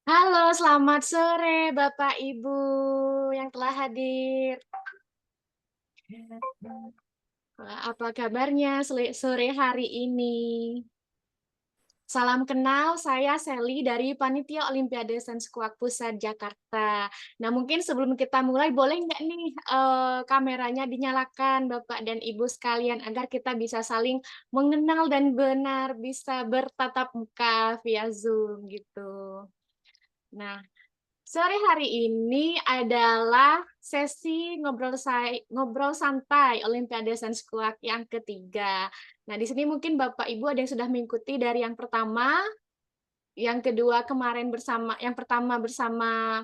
Halo, selamat sore Bapak Ibu yang telah hadir. Apa kabarnya sore hari ini? Salam kenal, saya Sally dari Panitia Olimpiade Sains Kuak Pusat Jakarta. Nah, mungkin sebelum kita mulai, boleh nggak nih kameranya dinyalakan Bapak dan Ibu sekalian agar kita bisa saling mengenal dan benar bisa bertatap muka via Zoom gitu. Nah, sore hari ini adalah sesi ngobrol santai Olimpiade Sains Kuak yang ketiga. Nah, di sini mungkin Bapak Ibu ada yang sudah mengikuti dari yang pertama, yang kedua kemarin yang pertama bersama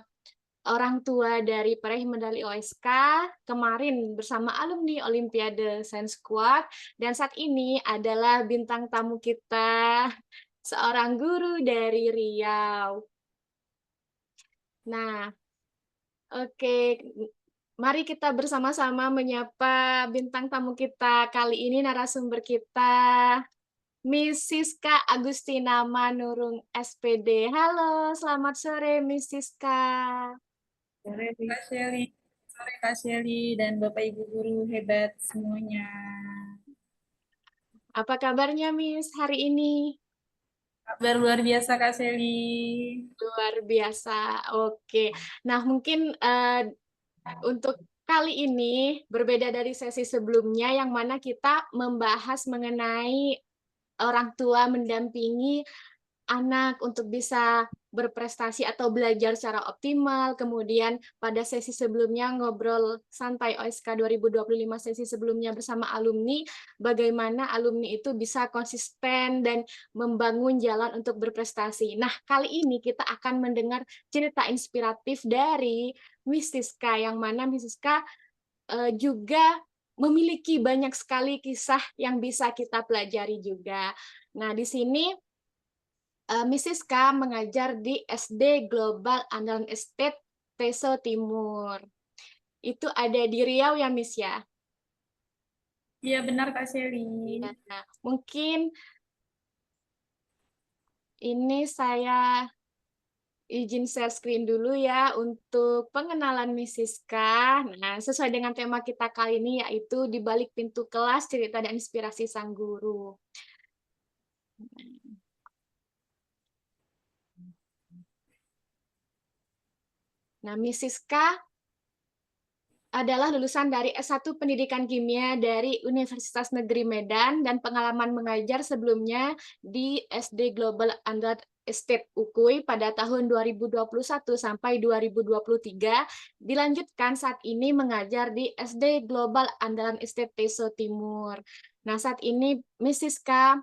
orang tua dari peraih medali OSK, kemarin bersama alumni Olimpiade Sains Kuak, dan saat ini adalah bintang tamu kita, seorang guru dari Riau. Nah, oke, mari kita bersama-sama menyapa bintang tamu kita kali ini, narasumber kita, Miss Siska Agustina Manurung, SPD. Halo, selamat sore, Miss Siska. Sore Kak Shelly, sore Kak Shelly dan Bapak Ibu guru hebat semuanya. Apa kabarnya, Miss, hari ini? Kabar luar biasa Kak Shelly. Luar biasa. Oke. Nah, mungkin untuk kali ini berbeda dari sesi sebelumnya yang mana kita membahas mengenai orang tua mendampingi anak untuk bisa berprestasi atau belajar secara optimal. Kemudian pada sesi sebelumnya ngobrol santai OSK 2025 sesi sebelumnya bersama alumni, bagaimana alumni itu bisa konsisten dan membangun jalan untuk berprestasi. Nah, kali ini kita akan mendengar cerita inspiratif dari Miss Siska, yang mana Miss Siska juga memiliki banyak sekali kisah yang bisa kita pelajari juga. Nah, di sini Mrs. K mengajar di SD Global Andalan Estate, Teso Timur. Itu ada di Riau ya, Miss ya? Iya benar Kak Shelly. Iya. Nah, mungkin ini saya izin share screen dulu ya untuk pengenalan Mrs. K. Nah, sesuai dengan tema kita kali ini yaitu di balik pintu kelas cerita dan inspirasi sang guru. Nah, Mrs. K adalah lulusan dari S1 Pendidikan Kimia dari Universitas Negeri Medan dan pengalaman mengajar sebelumnya di SD Global Android Estate Ukui pada tahun 2021 sampai 2023, dilanjutkan saat ini mengajar di SD Global Andalan Estate Teso Timur. Nah, saat ini Mrs. K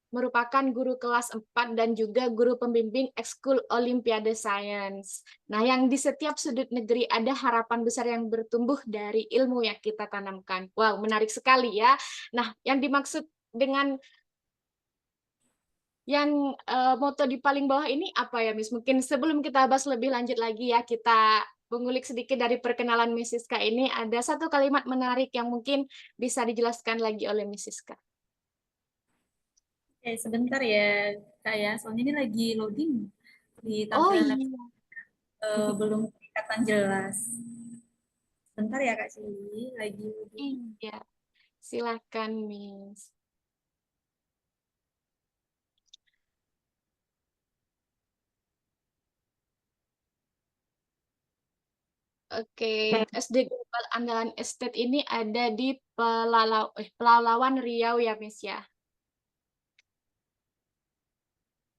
merupakan guru kelas 4 dan juga guru pembimbing ekskul Olimpiade Science. Nah, yang di setiap sudut negeri ada harapan besar yang bertumbuh dari ilmu yang kita tanamkan. Wow, menarik sekali ya. Nah, yang dimaksud dengan yang moto di paling bawah ini apa ya, Miss? Mungkin sebelum kita bahas lebih lanjut lagi ya, kita mengulik sedikit dari perkenalan Miss Siska ini, ada satu kalimat menarik yang mungkin bisa dijelaskan lagi oleh Miss Siska. Sebentar ya Kak ya, soalnya ini lagi loading di Oh tampilan laptop, iya. belum kelihatan jelas. Sebentar ya Kak Shelly, lagi loading. Iya. Silakan, Miss. Oke, SD Global Andalan Estate ini ada di Pelalawan Riau ya, Miss ya.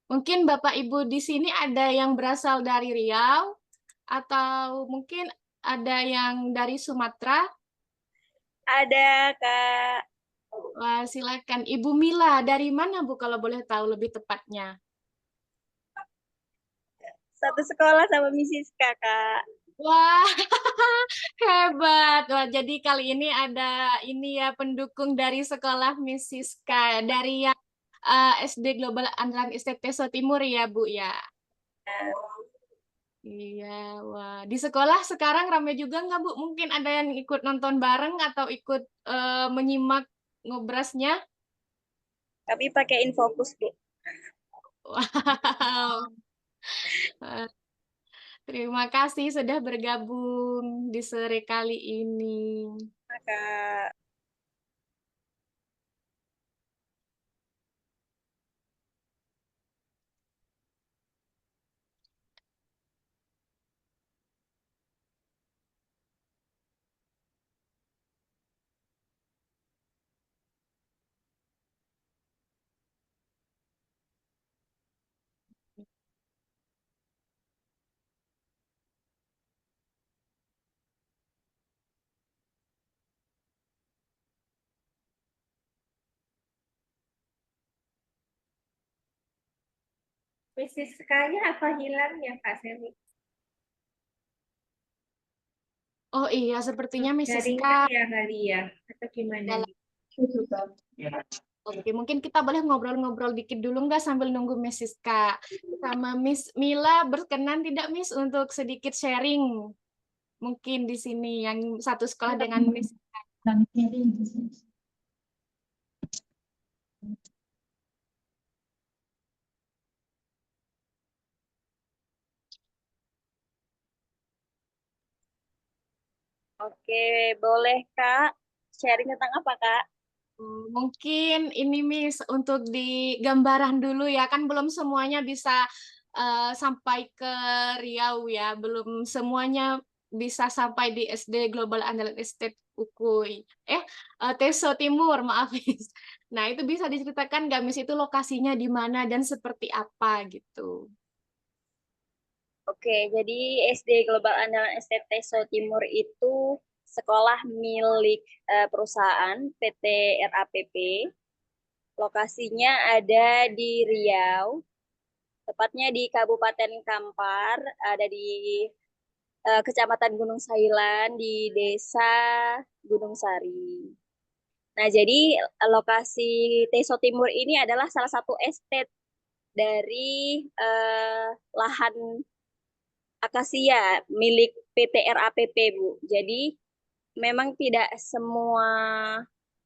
Mungkin Bapak Ibu di sini ada yang berasal dari Riau atau mungkin ada yang dari Sumatera. Ada Kak, Wah, silakan. Ibu Mila, dari mana Bu kalau boleh tahu lebih tepatnya? satu sekolah sama Mrs. Kakak. Wah, hebat. Wah, jadi kali ini ada ini ya pendukung dari sekolah Miss Siska dari yang SD Global Andalan Estate Teso Timur ya, Bu ya. Iya, wah. Di sekolah sekarang ramai juga nggak, Bu? Mungkin ada yang ikut nonton bareng atau ikut menyimak ngobrasnya. Tapi pakai infocus Bu. Wow. Terima kasih sudah bergabung di sore kali ini. Kak. Mrs. K-nya apa hilang ya Kak Seli? Oh iya, sepertinya Mrs. K Jaringan ya kali ya, atau gimana dalam. nih? Oke, mungkin kita boleh ngobrol-ngobrol dikit dulu nggak sambil nunggu Mrs. K. Sama Miss Mila berkenan tidak Miss untuk sedikit sharing mungkin di sini yang satu sekolah dengan Miss. Oke, boleh Kak. Sharing tentang apa Kak? Mungkin ini Miss untuk di gambaran dulu ya, kan belum semuanya bisa sampai ke Riau ya, belum semuanya bisa sampai di SD Global Andalan Estate Ukui. Teso Timur, maaf Miss. Nah, itu bisa diceritakan nggak Miss itu lokasinya di mana dan seperti apa gitu. Oke, jadi SD Global Andalan Estate Teso Timur itu sekolah milik perusahaan PT RAPP. Lokasinya ada di Riau, tepatnya di Kabupaten Kampar, ada di Kecamatan Gunung Sailan, di Desa Gunung Sari. Nah, jadi lokasi Teso Timur ini adalah salah satu estate dari lahan akasia milik PT RAPP, Bu. Jadi memang tidak semua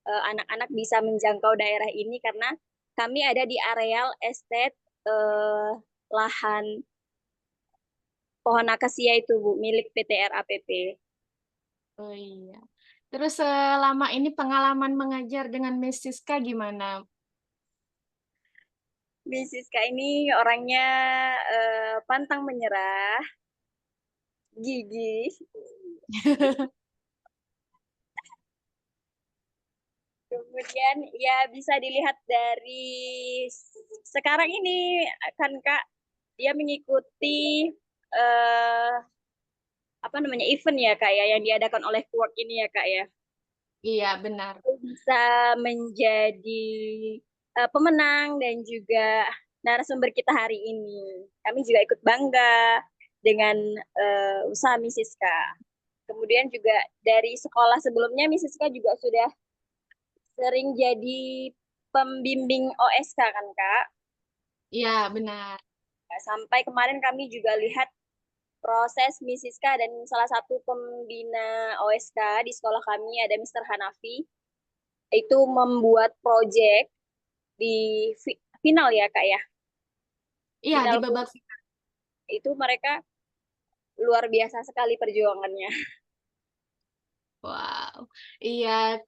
anak-anak bisa menjangkau daerah ini karena kami ada di areal estate lahan pohon akasia itu, Bu, milik PT RAPP. Oh iya. Terus selama ini pengalaman mengajar dengan Miss Siska gimana? Miss Siska ini orangnya pantang menyerah, gigih. Kemudian ya bisa dilihat dari sekarang ini kan Kak, dia mengikuti eh, apa namanya event ya Kak ya yang diadakan oleh Quark ini ya Kak ya. Iya, benar. Bisa menjadi pemenang dan juga narasumber kita hari ini. Kami juga ikut bangga dengan usaha Miss Siska. Kemudian juga dari sekolah sebelumnya Miss Siska juga sudah sering jadi pembimbing OSK kan Kak. Iya, benar. Nah, sampai kemarin kami juga lihat proses Miss Siska dan salah satu pembina OSK di sekolah kami ada Mr. Hanafi itu membuat project di final ya Kak ya. Iya, di Final babak. itu mereka luar biasa sekali perjuangannya. Wow, iya,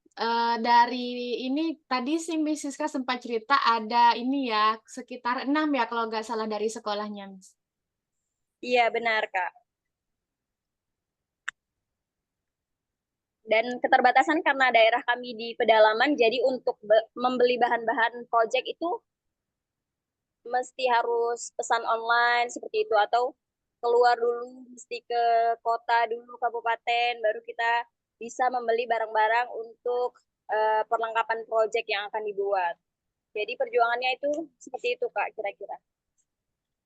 dari ini tadi sih Miss Siska sempat cerita ada ini ya sekitar 6 ya kalau nggak salah dari sekolahnya Miss. Iya benar Kak. Dan keterbatasan karena daerah kami di pedalaman, jadi untuk membeli bahan-bahan project itu mesti harus pesan online seperti itu atau keluar dulu mesti ke kota dulu kabupaten baru kita bisa membeli barang-barang untuk perlengkapan project yang akan dibuat. Jadi perjuangannya itu seperti itu Kak kira-kira.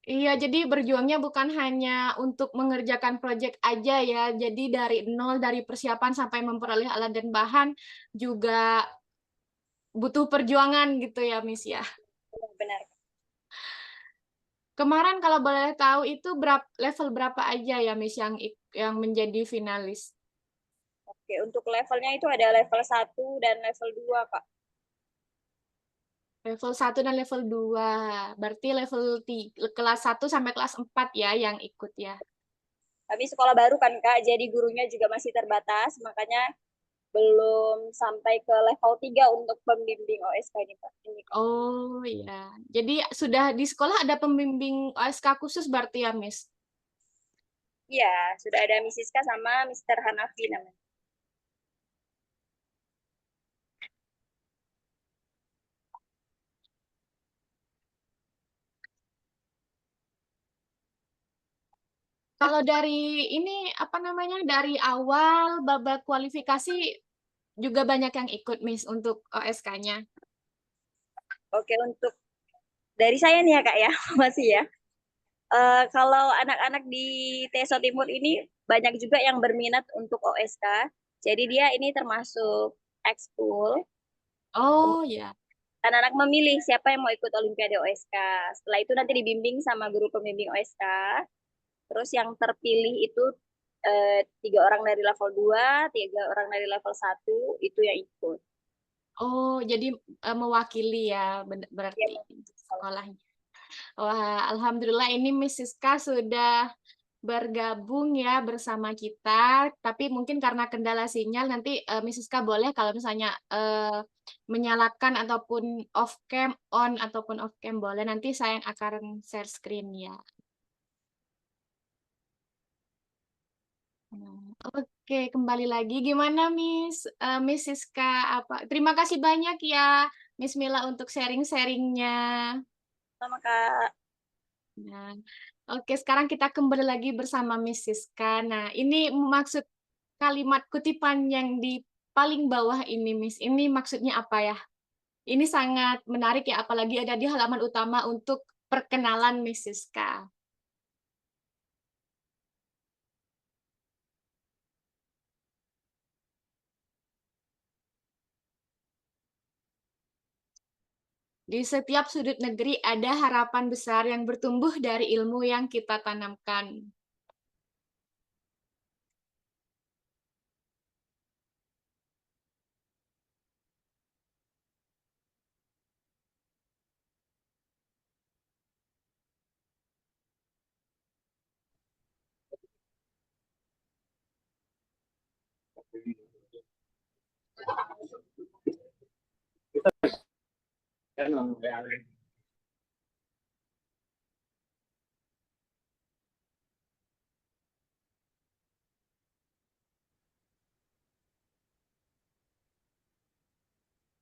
Iya, jadi berjuangnya bukan hanya untuk mengerjakan proyek aja ya. Jadi dari nol, dari persiapan sampai memperoleh alat dan bahan juga butuh perjuangan gitu ya, Miss ya. Benar. Kemarin kalau boleh tahu itu level berapa aja ya, Miss yang menjadi finalis? Oke, untuk levelnya itu ada level 1 dan level 2 Kak. Level 1 dan level 2. Berarti level kelas 1 sampai kelas 4 ya yang ikut ya. Kami sekolah baru kan Kak, jadi gurunya juga masih terbatas, makanya belum sampai ke level 3 untuk pembimbing OSK ini Pak. Ini, Kak. Oh iya. Jadi sudah di sekolah ada pembimbing OSK khusus berarti ya, Miss? Iya, sudah ada Miss Siska sama Mr. Hanafi namanya. Kalau dari ini apa namanya dari awal babak kualifikasi juga banyak yang ikut, Miss, untuk OSK-nya. Oke, untuk dari saya nih ya Kak ya, masih ya. Kalau anak-anak di TESO Timur ini banyak juga yang berminat untuk OSK. Jadi dia ini termasuk ekskul. Oh ya. Anak-anak memilih siapa yang mau ikut Olimpiade OSK. Setelah itu nanti dibimbing sama guru pembimbing OSK. Terus yang terpilih itu 3 orang dari level 2, 3 orang dari level 1 itu yang ikut. Oh, jadi mewakili ya Ya, berarti sekolahnya. Wah, alhamdulillah ini Miss Siska sudah bergabung ya bersama kita. Tapi mungkin karena kendala sinyal nanti Miss Siska boleh kalau misalnya menyalakan ataupun off cam on ataupun off cam boleh. Nanti saya yang akan share screen ya. Oke, kembali lagi. Gimana Miss Miss Siska apa? Terima kasih banyak ya Miss Mila untuk sharing-sharingnya. sama Kak. Nah, oke, sekarang kita kembali lagi bersama Miss Siska. Nah, ini maksud kalimat kutipan yang di paling bawah ini, Miss. Ini maksudnya apa ya? Ini sangat menarik ya, apalagi ada di halaman utama untuk perkenalan Miss Siska. Di setiap sudut negeri ada harapan besar yang bertumbuh dari ilmu yang kita tanamkan.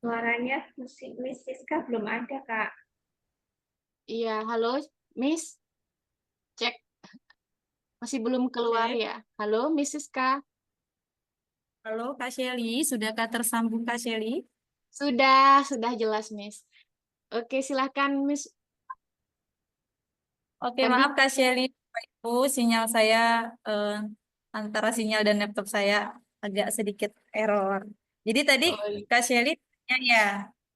Suaranya Miss Siska belum ada, Kak. Iya, halo Miss, cek masih belum keluar Cek. ya. Halo Miss Siska. Halo Kak Shelly, sudahkah tersambung Kak Shelly? Sudah jelas Miss. Oke, silahkan Miss. Oke, Tadi maaf Kak Shelly, Bapak Ibu, sinyal saya antara sinyal dan laptop saya agak sedikit error. Jadi tadi oh, Kak Shelly tanya ya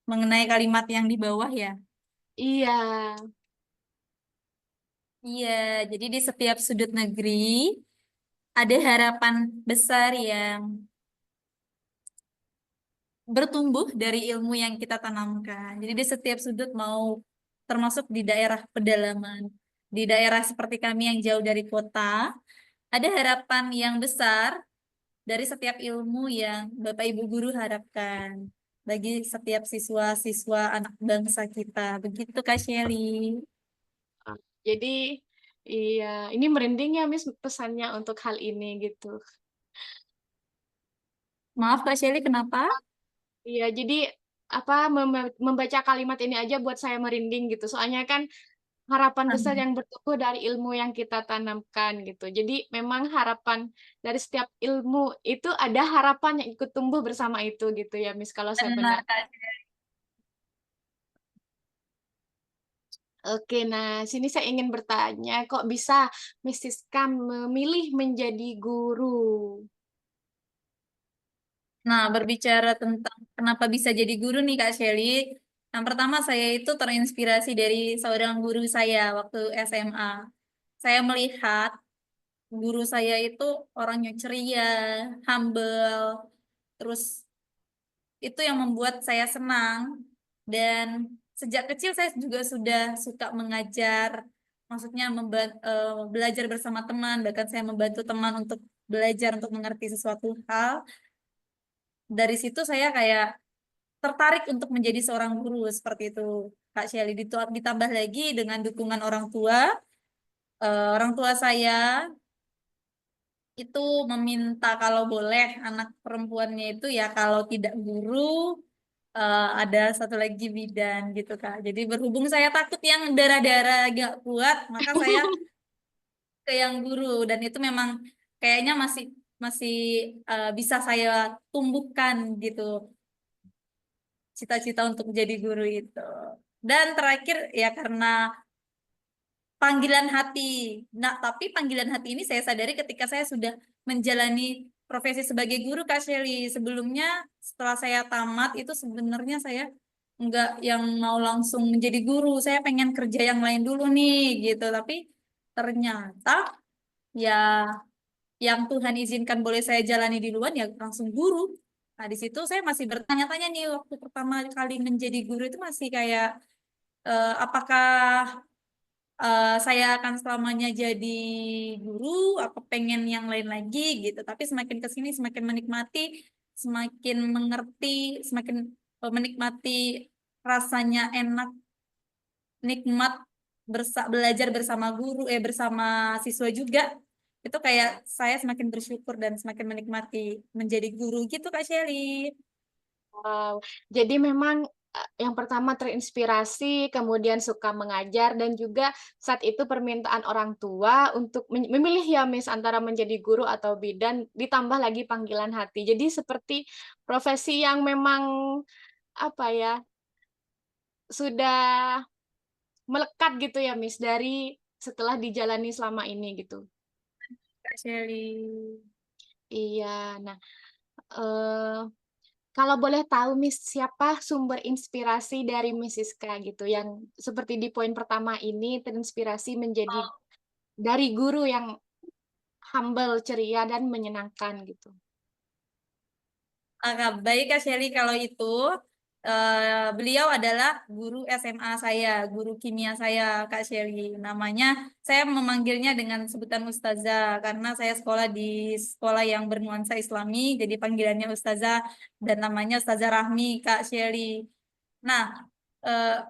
mengenai kalimat yang di bawah ya. iya. Iya, jadi di setiap sudut negeri ada harapan besar yang bertumbuh dari ilmu yang kita tanamkan. Jadi di setiap sudut mau termasuk di daerah pedalaman, di daerah seperti kami yang jauh dari kota, ada harapan yang besar dari setiap ilmu yang Bapak Ibu guru harapkan bagi setiap siswa-siswa anak bangsa kita. Begitu Kak Shelly. Jadi iya, ini merinding ya Miss pesannya untuk hal ini gitu. Maaf Kak Shelly, kenapa? Iya, jadi apa membaca kalimat ini aja buat saya merinding gitu. Soalnya kan harapan besar yang bertumbuh dari ilmu yang kita tanamkan gitu. Jadi memang harapan dari setiap ilmu itu ada harapan yang ikut tumbuh bersama itu gitu ya Miss kalau saya Benar benar. Kak Shelly. Oke, nah sini saya ingin bertanya, kok bisa Miss Siska memilih menjadi guru? Nah, berbicara tentang kenapa bisa jadi guru nih Kak Shelly, yang pertama saya itu terinspirasi dari seorang guru saya waktu SMA. Saya melihat guru saya itu orangnya ceria, humble, terus itu yang membuat saya senang. Dan sejak kecil saya juga sudah suka mengajar maksudnya belajar bersama teman, bahkan saya membantu teman untuk belajar untuk mengerti sesuatu hal. Dari situ saya kayak tertarik untuk menjadi seorang guru seperti itu, Kak Shelly. Ditambah lagi dengan dukungan orang tua. Orang tua saya itu meminta kalau boleh anak perempuannya itu ya kalau tidak guru ada satu lagi bidan gitu Kak. Jadi berhubung saya takut yang darah-darah gak kuat, maka saya ke yang guru dan itu memang kayaknya masih masih bisa saya tumbuhkan gitu cita-cita untuk menjadi guru itu. Dan terakhir ya karena panggilan hati. Nah, tapi panggilan hati ini saya sadari ketika saya sudah menjalani profesi sebagai guru, Kak Shelly. Sebelumnya, setelah saya tamat, itu sebenarnya saya nggak yang mau langsung menjadi guru. Saya pengen kerja yang lain dulu nih, gitu. Tapi ternyata ya yang Tuhan izinkan boleh saya jalani di luar ya langsung guru. Nah, di situ saya masih bertanya-tanya nih waktu pertama kali menjadi guru itu masih kayak apakah saya akan selamanya jadi guru, aku pengen yang lain lagi gitu. Tapi semakin ke sini semakin menikmati, semakin mengerti, semakin menikmati rasanya enak, nikmat belajar bersama guru, bersama siswa juga. Itu kayak saya semakin bersyukur dan semakin menikmati menjadi guru gitu Kak Shelly. Wow, jadi memang yang pertama terinspirasi, kemudian suka mengajar, dan juga saat itu permintaan orang tua untuk memilih ya Miss antara menjadi guru atau bidan, ditambah lagi panggilan hati. Jadi seperti profesi yang memang apa ya, sudah melekat gitu ya Miss dari setelah dijalani selama ini gitu. Kak Shelly. Iya, nah eh, kalau boleh tahu Miss, siapa sumber inspirasi dari Miss Siska gitu yang seperti di poin pertama ini terinspirasi menjadi dari guru yang humble, ceria dan menyenangkan gitu. Baik Kak Shelly kalau itu beliau adalah guru SMA saya, guru kimia saya Kak Shelly. Namanya saya memanggilnya dengan sebutan Ustazah karena saya sekolah di sekolah yang bernuansa Islami, jadi panggilannya Ustazah dan namanya Ustazah Rahmi Kak Shelly. Nah, eh,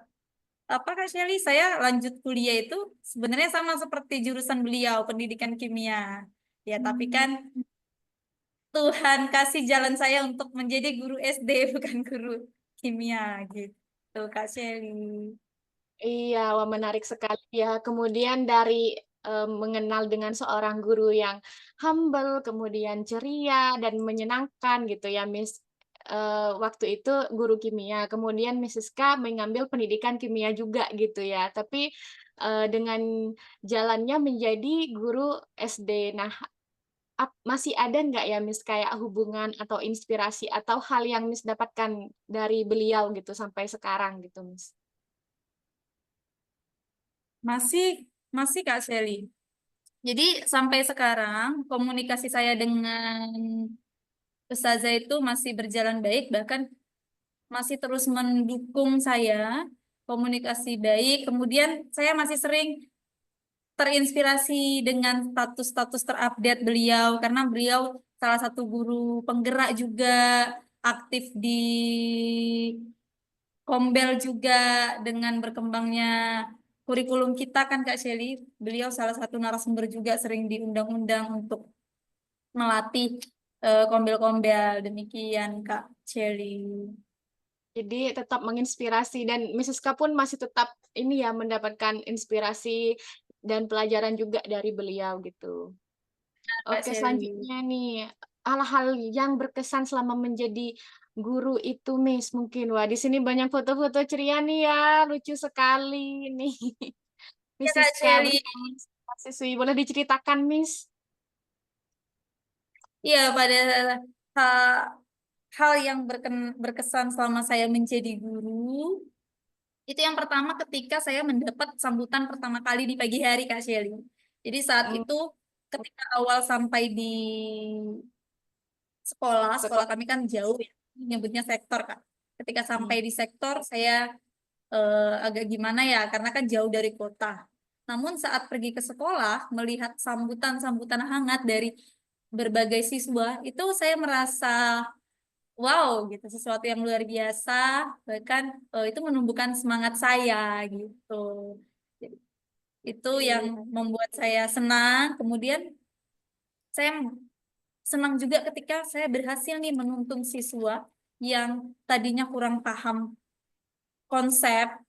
apa Kak Shelly? Saya lanjut kuliah itu sebenarnya sama seperti jurusan beliau, pendidikan kimia. Ya, tapi kan Tuhan kasih jalan saya untuk menjadi guru SD bukan guru kimia gitu Kak Shelly. Iya, wah menarik sekali ya. Kemudian dari mengenal dengan seorang guru yang humble, kemudian ceria dan menyenangkan gitu ya, Miss. Waktu itu guru kimia, kemudian Miss Siska mengambil pendidikan kimia juga gitu ya. Tapi dengan jalannya menjadi guru SD. Nah, masih ada nggak ya, Miss, kayak hubungan atau inspirasi atau hal yang Miss dapatkan dari beliau gitu sampai sekarang gitu, Miss? Masih masih Kak Shelly. Jadi sampai sekarang komunikasi saya dengan Ustazah itu masih berjalan baik, bahkan masih terus mendukung saya, komunikasi baik. Kemudian saya masih sering terinspirasi dengan status-status terupdate beliau karena beliau salah satu guru penggerak juga aktif di Kombel juga dengan berkembangnya kurikulum kita kan Kak Shelly. Beliau salah satu narasumber juga sering diundang-undang untuk melatih kombel-kombel demikian Kak Shelly. Jadi tetap menginspirasi dan Miss Siska pun masih tetap ini ya mendapatkan inspirasi dan pelajaran juga dari beliau gitu. Kak Oke, Shelly. selanjutnya nih hal-hal yang berkesan selama menjadi guru itu Miss mungkin. Wah, di sini banyak foto-foto ceria nih ya, lucu sekali nih. Ya Miss Kak Siska Shelly. bersama siswi. Boleh diceritakan, Miss? Iya pada ha- hal yang berkesan selama saya menjadi guru itu yang pertama ketika saya mendapat sambutan pertama kali di pagi hari Kak Shelly. Jadi saat Hmm, itu ketika awal sampai di sekolah, sekolah sekolah. kami kan jauh ya, nyebutnya sektor Kak. Ketika Hmm. sampai di sektor saya agak gimana ya, karena kan jauh dari kota. Namun saat pergi ke sekolah, melihat sambutan-sambutan hangat dari berbagai siswa, itu saya merasa wow gitu, sesuatu yang luar biasa, bahkan itu menumbuhkan semangat saya gitu. Jadi, itu yang Iya. membuat saya senang. Kemudian saya senang juga ketika saya berhasil nih menuntun siswa yang tadinya kurang paham konsep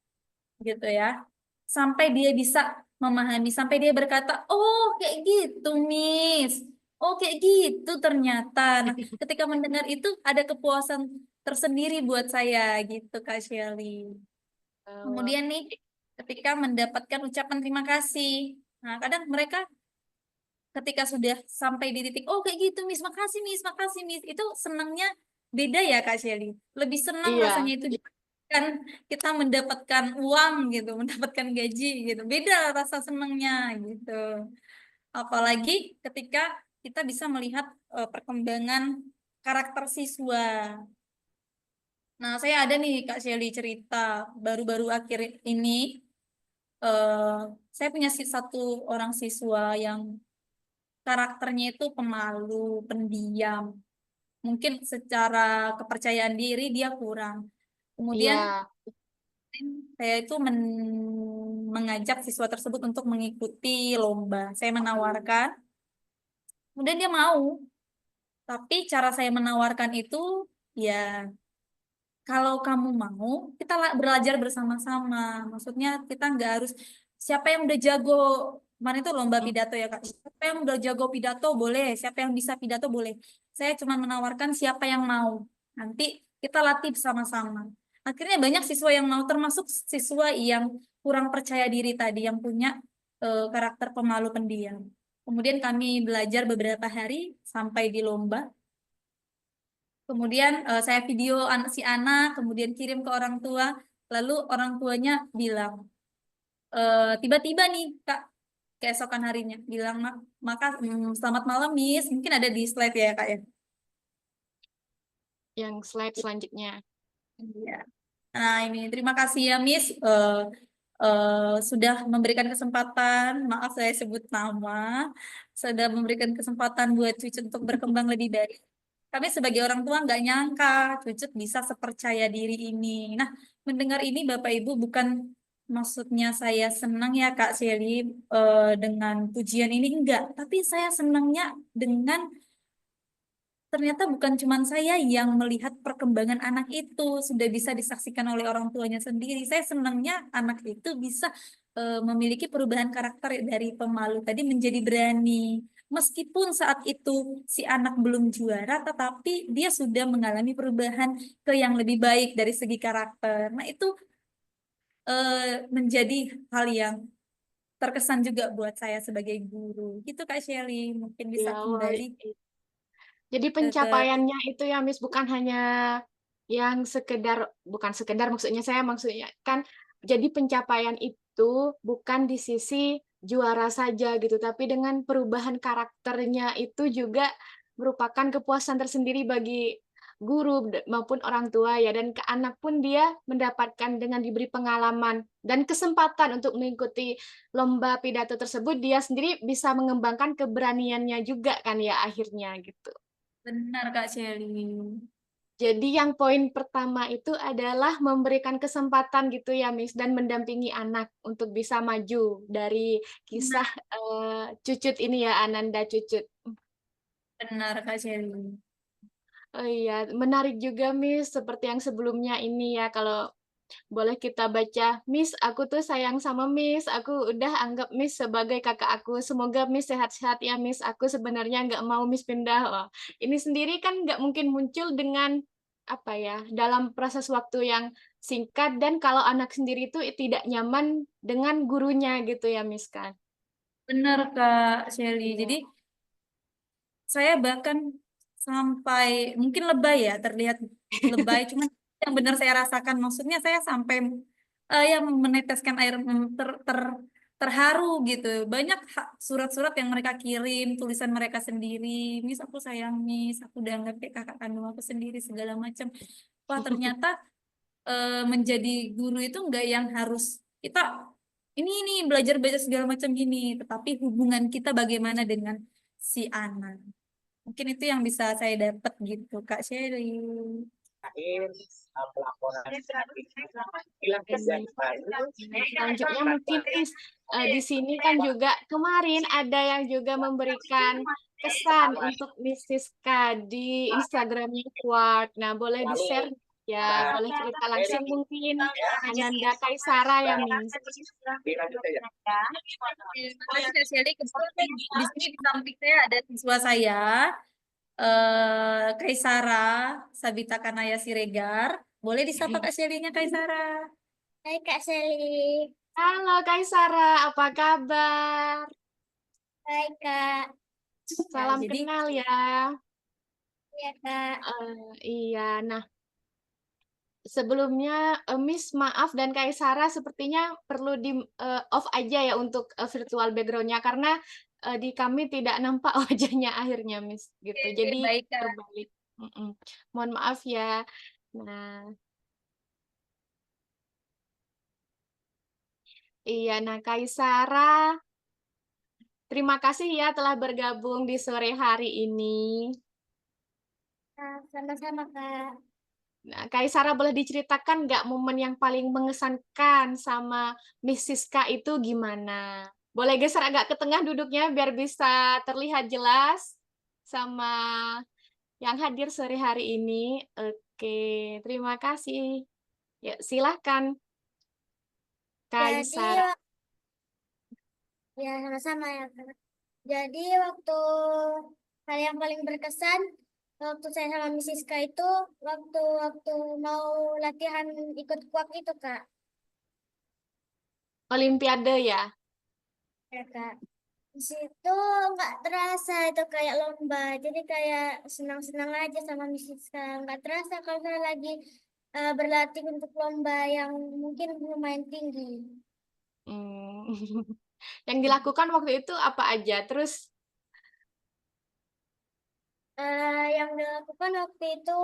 gitu ya, sampai dia bisa memahami, sampai dia berkata, oh kayak gitu Miss, oh kayak gitu ternyata. Nah, ketika mendengar itu ada kepuasan tersendiri buat saya gitu Kak Shelly. Oh, Kemudian nih, ketika mendapatkan ucapan terima kasih, nah kadang mereka ketika sudah sampai di titik, oh kayak gitu Miss, makasih Miss, itu senangnya beda ya Kak Shelly. Lebih senang iya. rasanya itu kan kita mendapatkan uang gitu, mendapatkan gaji gitu. Beda rasa senangnya gitu. Apalagi ketika kita bisa melihat perkembangan karakter siswa. Nah, saya ada nih Kak Shelly cerita baru-baru akhir ini. eh saya punya satu orang siswa yang karakternya itu pemalu, pendiam. Mungkin secara kepercayaan diri dia kurang. Kemudian Iya. saya itu mengajak siswa tersebut untuk mengikuti lomba. Saya menawarkan, kemudian dia mau. Tapi cara saya menawarkan itu, ya kalau kamu mau, kita belajar bersama-sama. Maksudnya kita nggak harus siapa yang udah jago. Kemarin itu lomba pidato ya Kak. Siapa yang udah jago pidato boleh, siapa yang bisa pidato boleh. Saya cuma menawarkan siapa yang mau. Nanti kita latih bersama-sama. Akhirnya banyak siswa yang mau, termasuk siswa yang kurang percaya diri tadi, yang punya karakter pemalu pendiam. Kemudian kami belajar beberapa hari sampai di lomba. Kemudian saya video si anak, kemudian kirim ke orang tua, lalu orang tuanya bilang, tiba-tiba nih Kak, keesokan harinya, bilang, maka selamat malam Miss, mungkin ada di slide ya Kak ya. Yang slide selanjutnya. Iya. Nah ini, terima kasih ya Miss, sudah memberikan kesempatan, maaf saya sebut nama, sudah memberikan kesempatan buat Cucu untuk berkembang lebih baik. Kami sebagai orang tua nggak nyangka Cucut bisa sepercaya diri ini. Nah, mendengar ini Bapak Ibu, bukan maksudnya saya senang ya Kak Shelly dengan pujian ini, enggak. Tapi saya senangnya dengan ternyata bukan cuma saya yang melihat perkembangan anak itu, sudah bisa disaksikan oleh orang tuanya sendiri. Saya senangnya anak itu bisa memiliki perubahan karakter dari pemalu tadi menjadi berani. Meskipun saat itu si anak belum juara, tetapi dia sudah mengalami perubahan ke yang lebih baik dari segi karakter. Nah, itu menjadi hal yang terkesan juga buat saya sebagai guru. Gitu Kak Shelly, mungkin bisa Ya, wah, kembali jadi ke pencapaiannya itu ya Miss bukan hanya yang sekedar, bukan sekedar maksudnya kan, jadi pencapaian itu bukan di sisi juara saja gitu, tapi dengan perubahan karakternya itu juga merupakan kepuasan tersendiri bagi guru maupun orang tua ya, dan ke anak pun dia mendapatkan dengan diberi pengalaman dan kesempatan untuk mengikuti lomba pidato tersebut, dia sendiri bisa mengembangkan keberaniannya juga kan ya akhirnya gitu. benar Kak Shelly. Jadi yang poin pertama itu adalah memberikan kesempatan gitu ya, Miss, dan mendampingi anak untuk bisa maju dari Benar, kisah Cucut ini ya, Ananda Cucut. benar Kak Shelly. Oh iya, menarik juga, Miss, seperti yang sebelumnya ini ya, kalau boleh kita baca, Miss, aku tuh sayang sama Miss, aku udah anggap Miss sebagai kakak aku, semoga Miss sehat-sehat ya, Miss, aku sebenarnya nggak mau Miss pindah. Wah, ini sendiri kan nggak mungkin muncul dengan, apa ya, dalam proses waktu yang singkat, dan kalau anak sendiri itu tidak nyaman dengan gurunya gitu ya, Miss, kan? Benar Kak Shelly. Jadi Iya. saya bahkan sampai mungkin lebay ya, terlihat lebay, cuman yang benar saya rasakan, maksudnya saya sampai ya meneteskan air terharu gitu. Banyak surat-surat yang mereka kirim, tulisan mereka sendiri, Miss aku sayang Miss, aku udah anggap kayak kakak kandung aku sendiri segala macam. Wah ternyata menjadi guru itu enggak yang harus kita ini belajar segala macam gini, tetapi hubungan kita bagaimana dengan si anak. Mungkin itu yang bisa saya dapat gitu, Kak Sherry. Selanjutnya mungkin di sini kan juga kemarin ada yang juga memberikan pesan untuk Miss Siska di Instagramnya Quart. Nah, boleh di-share ya, boleh cerita langsung mungkin Ananda Kaisara ya, Miss. Kak Sherry, kebetulan di sini di samping saya ada siswa saya, Kaisara Sabita Kanaya Siregar. Boleh disapa Kak Sherry-nya Kaisara. Hai Kak Sally. Halo Kaisara, apa kabar? Hai Kak. Salam jadi- kenal ya. Iya Kak. Iya, nah sebelumnya Miss maaf dan Kaisara sepertinya perlu di off aja ya untuk virtual background-nya karena di kami tidak nampak wajahnya akhirnya Miss gitu. Oke, Jadi baik, Kak. terbalik. Mohon maaf ya. Nah, iya, nah Kaisara, terima kasih ya telah bergabung di sore hari ini. Nah, sama-sama Kak. Nah, Kaisara boleh diceritakan nggak momen yang paling mengesankan sama Miss Siska itu gimana? Boleh geser agak ke tengah duduknya biar bisa terlihat jelas sama yang hadir sore hari ini. Oke, terima kasih. Ya, silahkan Kaisara. Ya sama-sama ya Kak. Jadi waktu hal yang paling berkesan waktu saya sama Miss Siska itu waktu mau latihan ikut kuak itu Kak. Olimpiade ya. Ya Kak. Di situ nggak terasa itu kayak lomba. Jadi kayak senang-senang aja sama Miss Siska. Nggak terasa kalau saya lagi berlatih untuk lomba yang mungkin lumayan tinggi. Hmm. Yang dilakukan waktu itu apa aja? Terus Yang dilakukan waktu itu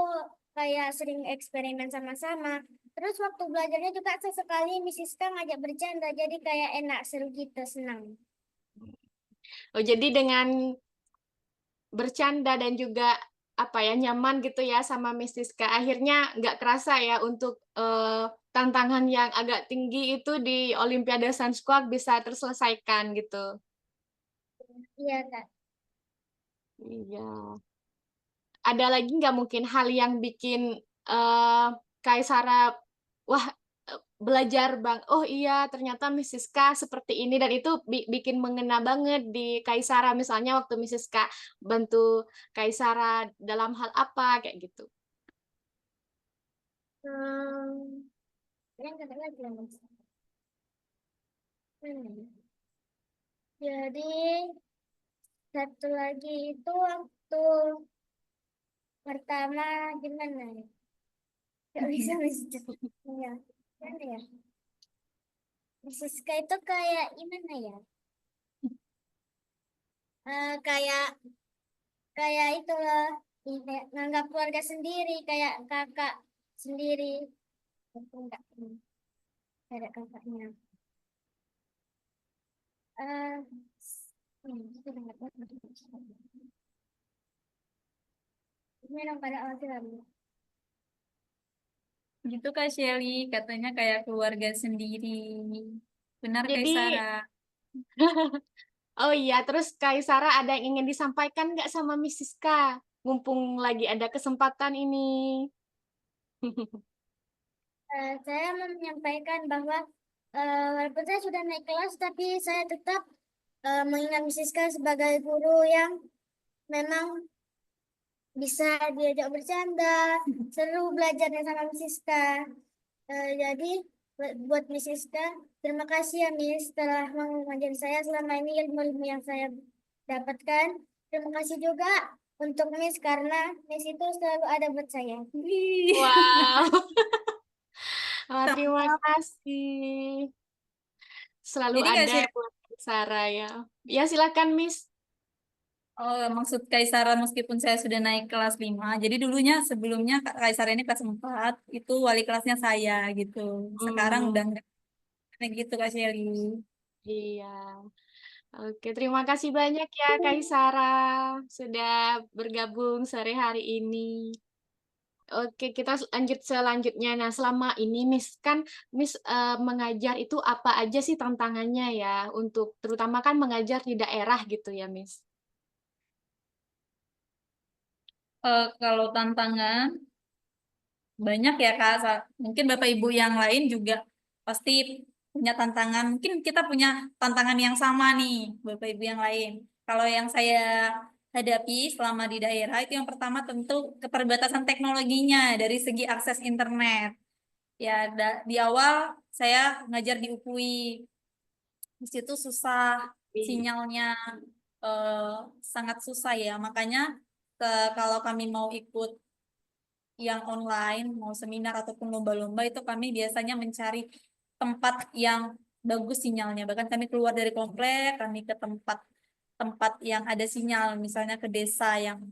kayak sering eksperimen sama-sama. Terus waktu belajarnya juga sesekali Miss Siska ngajak bercanda, jadi kayak enak, seru gitu, senang. oh, jadi dengan bercanda dan juga apa ya nyaman gitu ya sama Miss Siska. Akhirnya nggak kerasa ya untuk tantangan yang agak tinggi itu di Olimpiade Sun Squad bisa terselesaikan gitu. Iya, Kak. Iya. Ada lagi nggak mungkin hal yang bikin Kaisara wah belajar bang, oh iya ternyata Miss Siska seperti ini dan itu bikin mengena banget di Kaisara misalnya waktu Miss Siska bantu Kaisara dalam hal apa kayak gitu. Yang kata lagi ya, Mas. Jadi satu lagi itu waktu pertama gimana ya? Gak bisa Miss. Ya, gimana ya? Miss Siska itu kayak gimana ya? Kayak itu loh, kayak nganggap keluarga sendiri, kayak kakak sendiri. Aku enggak ada kakaknya. Itu banget banget. Ini orang pada awal lagi. Gitu Kak Shelly, katanya kayak keluarga sendiri. Benar Jadi Kaisara. oh iya, terus Kaisara ada yang ingin disampaikan nggak sama Miss Siska? Mumpung lagi ada kesempatan ini. Saya mau menyampaikan bahwa walaupun saya sudah naik kelas, tapi saya tetap mengingat Miss Siska sebagai guru yang memang bisa diajak bercanda, seru belajarnya sama Miss Siska. Jadi buat Miss Siska, terima kasih ya Miss telah mengajari saya selama ini ilmu-ilmu yang saya dapatkan. Terima kasih juga untuk Miss karena Miss itu selalu ada buat saya. Wow. Wah, terima kasih. Selalu Jadi Kak ada Shelly, buat Sarah ya. Ya silakan Miss. oh, maksud Kaisara meskipun saya sudah naik kelas 5, jadi dulunya sebelumnya Kaisara ini kelas 4, itu wali kelasnya saya gitu. Sekarang Hmm. udah enggak. Kayak gitu Kak Shelly. Iya. Oke, terima kasih banyak ya Kak Isara sudah bergabung sore hari ini. Oke, kita lanjut selanjutnya. Nah, selama ini Miss kan Miss mengajar itu apa aja sih tantangannya ya untuk terutama kan mengajar di daerah gitu ya, Miss. Kalau tantangan banyak ya Kak. Mungkin Bapak Ibu yang lain juga pasti punya tantangan. Mungkin kita punya tantangan yang sama nih, Bapak Ibu yang lain. Kalau yang saya hadapi selama di daerah itu yang pertama tentu keterbatasan teknologinya dari segi akses internet. Ya, di awal saya ngajar di UPUI. Di situ susah sinyalnya, eh, sangat susah ya. Makanya kalau kami mau ikut yang online, mau seminar ataupun lomba-lomba itu kami biasanya mencari tempat yang bagus sinyalnya. Bahkan kami keluar dari komplek, kami ke tempat yang ada sinyal, misalnya ke desa yang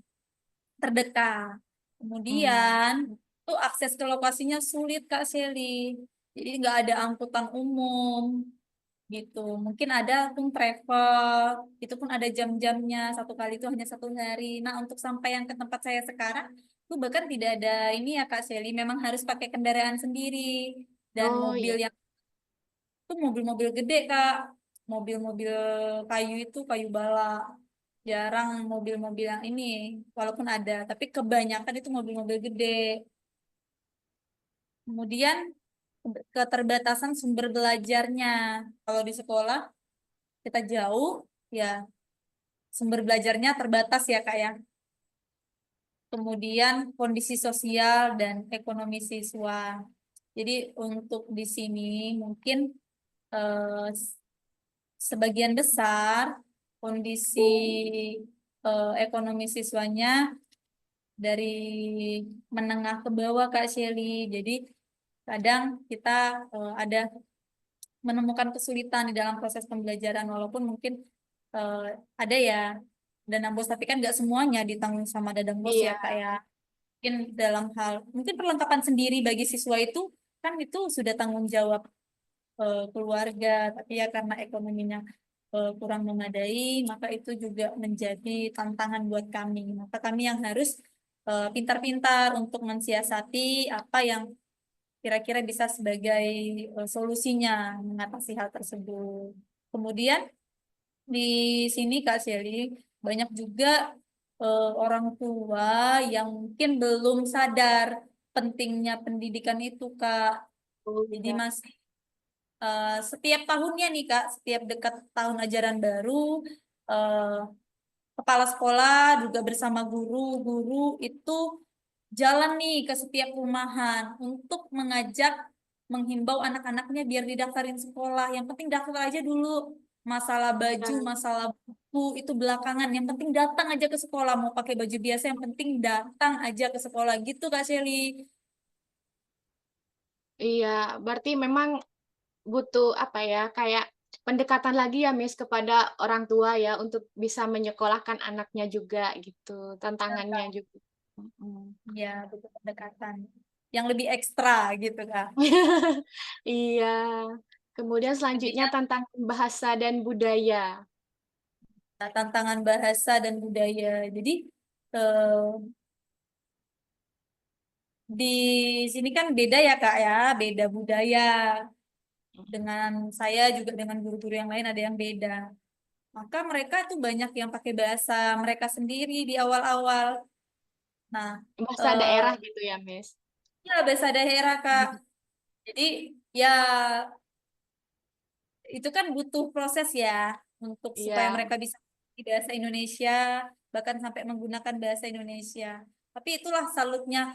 terdekat. Hmm. Kemudian itu akses ke lokasinya sulit Kak Shelly. Jadi nggak ada angkutan umum gitu. Mungkin ada pun travel, itu pun ada jam-jamnya. Satu kali itu hanya 1 hari. Nah, untuk sampai yang ke tempat saya sekarang, itu bahkan tidak ada ini ya Kak Shelly. Memang harus pakai kendaraan sendiri dan Oh mobil iya. yang itu mobil-mobil gede Kak. Mobil-mobil kayu itu kayu bala. Jarang mobil-mobil yang ini, walaupun ada, tapi kebanyakan itu mobil-mobil gede. Kemudian keterbatasan sumber belajarnya. Kalau di sekolah kita jauh, ya sumber belajarnya terbatas ya Kak ya. Kemudian kondisi sosial dan ekonomi siswa. Jadi untuk di sini mungkin eh, sebagian besar kondisi ekonomi siswanya dari menengah ke bawah Kak Shelly. Jadi kadang kita ada menemukan kesulitan di dalam proses pembelajaran walaupun mungkin eh, ada ya dana bos tapi kan nggak semuanya ditanggung sama dadang bos Iya. ya Kak ya. Mungkin dalam hal mungkin perlengkapan sendiri bagi siswa itu kan itu sudah tanggung jawab keluarga tapi ya karena ekonominya kurang memadai maka itu juga menjadi tantangan buat kami. Maka kami yang harus pintar-pintar untuk mensiasati apa yang kira-kira bisa sebagai solusinya mengatasi hal tersebut. Kemudian di sini Kak Shelly banyak juga orang tua yang mungkin belum sadar pentingnya pendidikan itu Kak. Oh Jadi iya. masih setiap tahunnya nih Kak, setiap dekat tahun ajaran baru, eh, kepala sekolah juga bersama guru-guru itu jalan nih ke setiap rumahan untuk mengajak, menghimbau anak-anaknya biar didaftarin sekolah. Yang penting daftar aja dulu. Masalah baju, Nah, masalah buku itu belakangan. Yang penting datang aja ke sekolah. Mau pakai baju biasa, yang penting datang aja ke sekolah. Gitu Kak Shelly. iya, berarti memang butuh apa ya, kayak pendekatan lagi ya, Miss, kepada orang tua ya untuk bisa menyekolahkan anaknya juga gitu, Ya, tantangannya Kak. juga. Mm-mm. Ya, butuh pendekatan. Yang lebih ekstra gitu Kak. Iya. Kemudian selanjutnya Kemudian tentang bahasa dan budaya. tantangan bahasa dan budaya. Jadi eh, di sini kan beda ya Kak ya, beda budaya. Dengan saya juga dengan guru-guru yang lain ada yang beda. Maka mereka tuh banyak yang pakai bahasa mereka sendiri di awal-awal. Nah, Bahasa eh, daerah gitu ya, Miss. ya bahasa daerah Kak. Jadi ya itu kan butuh proses ya untuk supaya Iya. mereka bisa di bahasa Indonesia bahkan sampai menggunakan bahasa Indonesia. Tapi itulah salutnya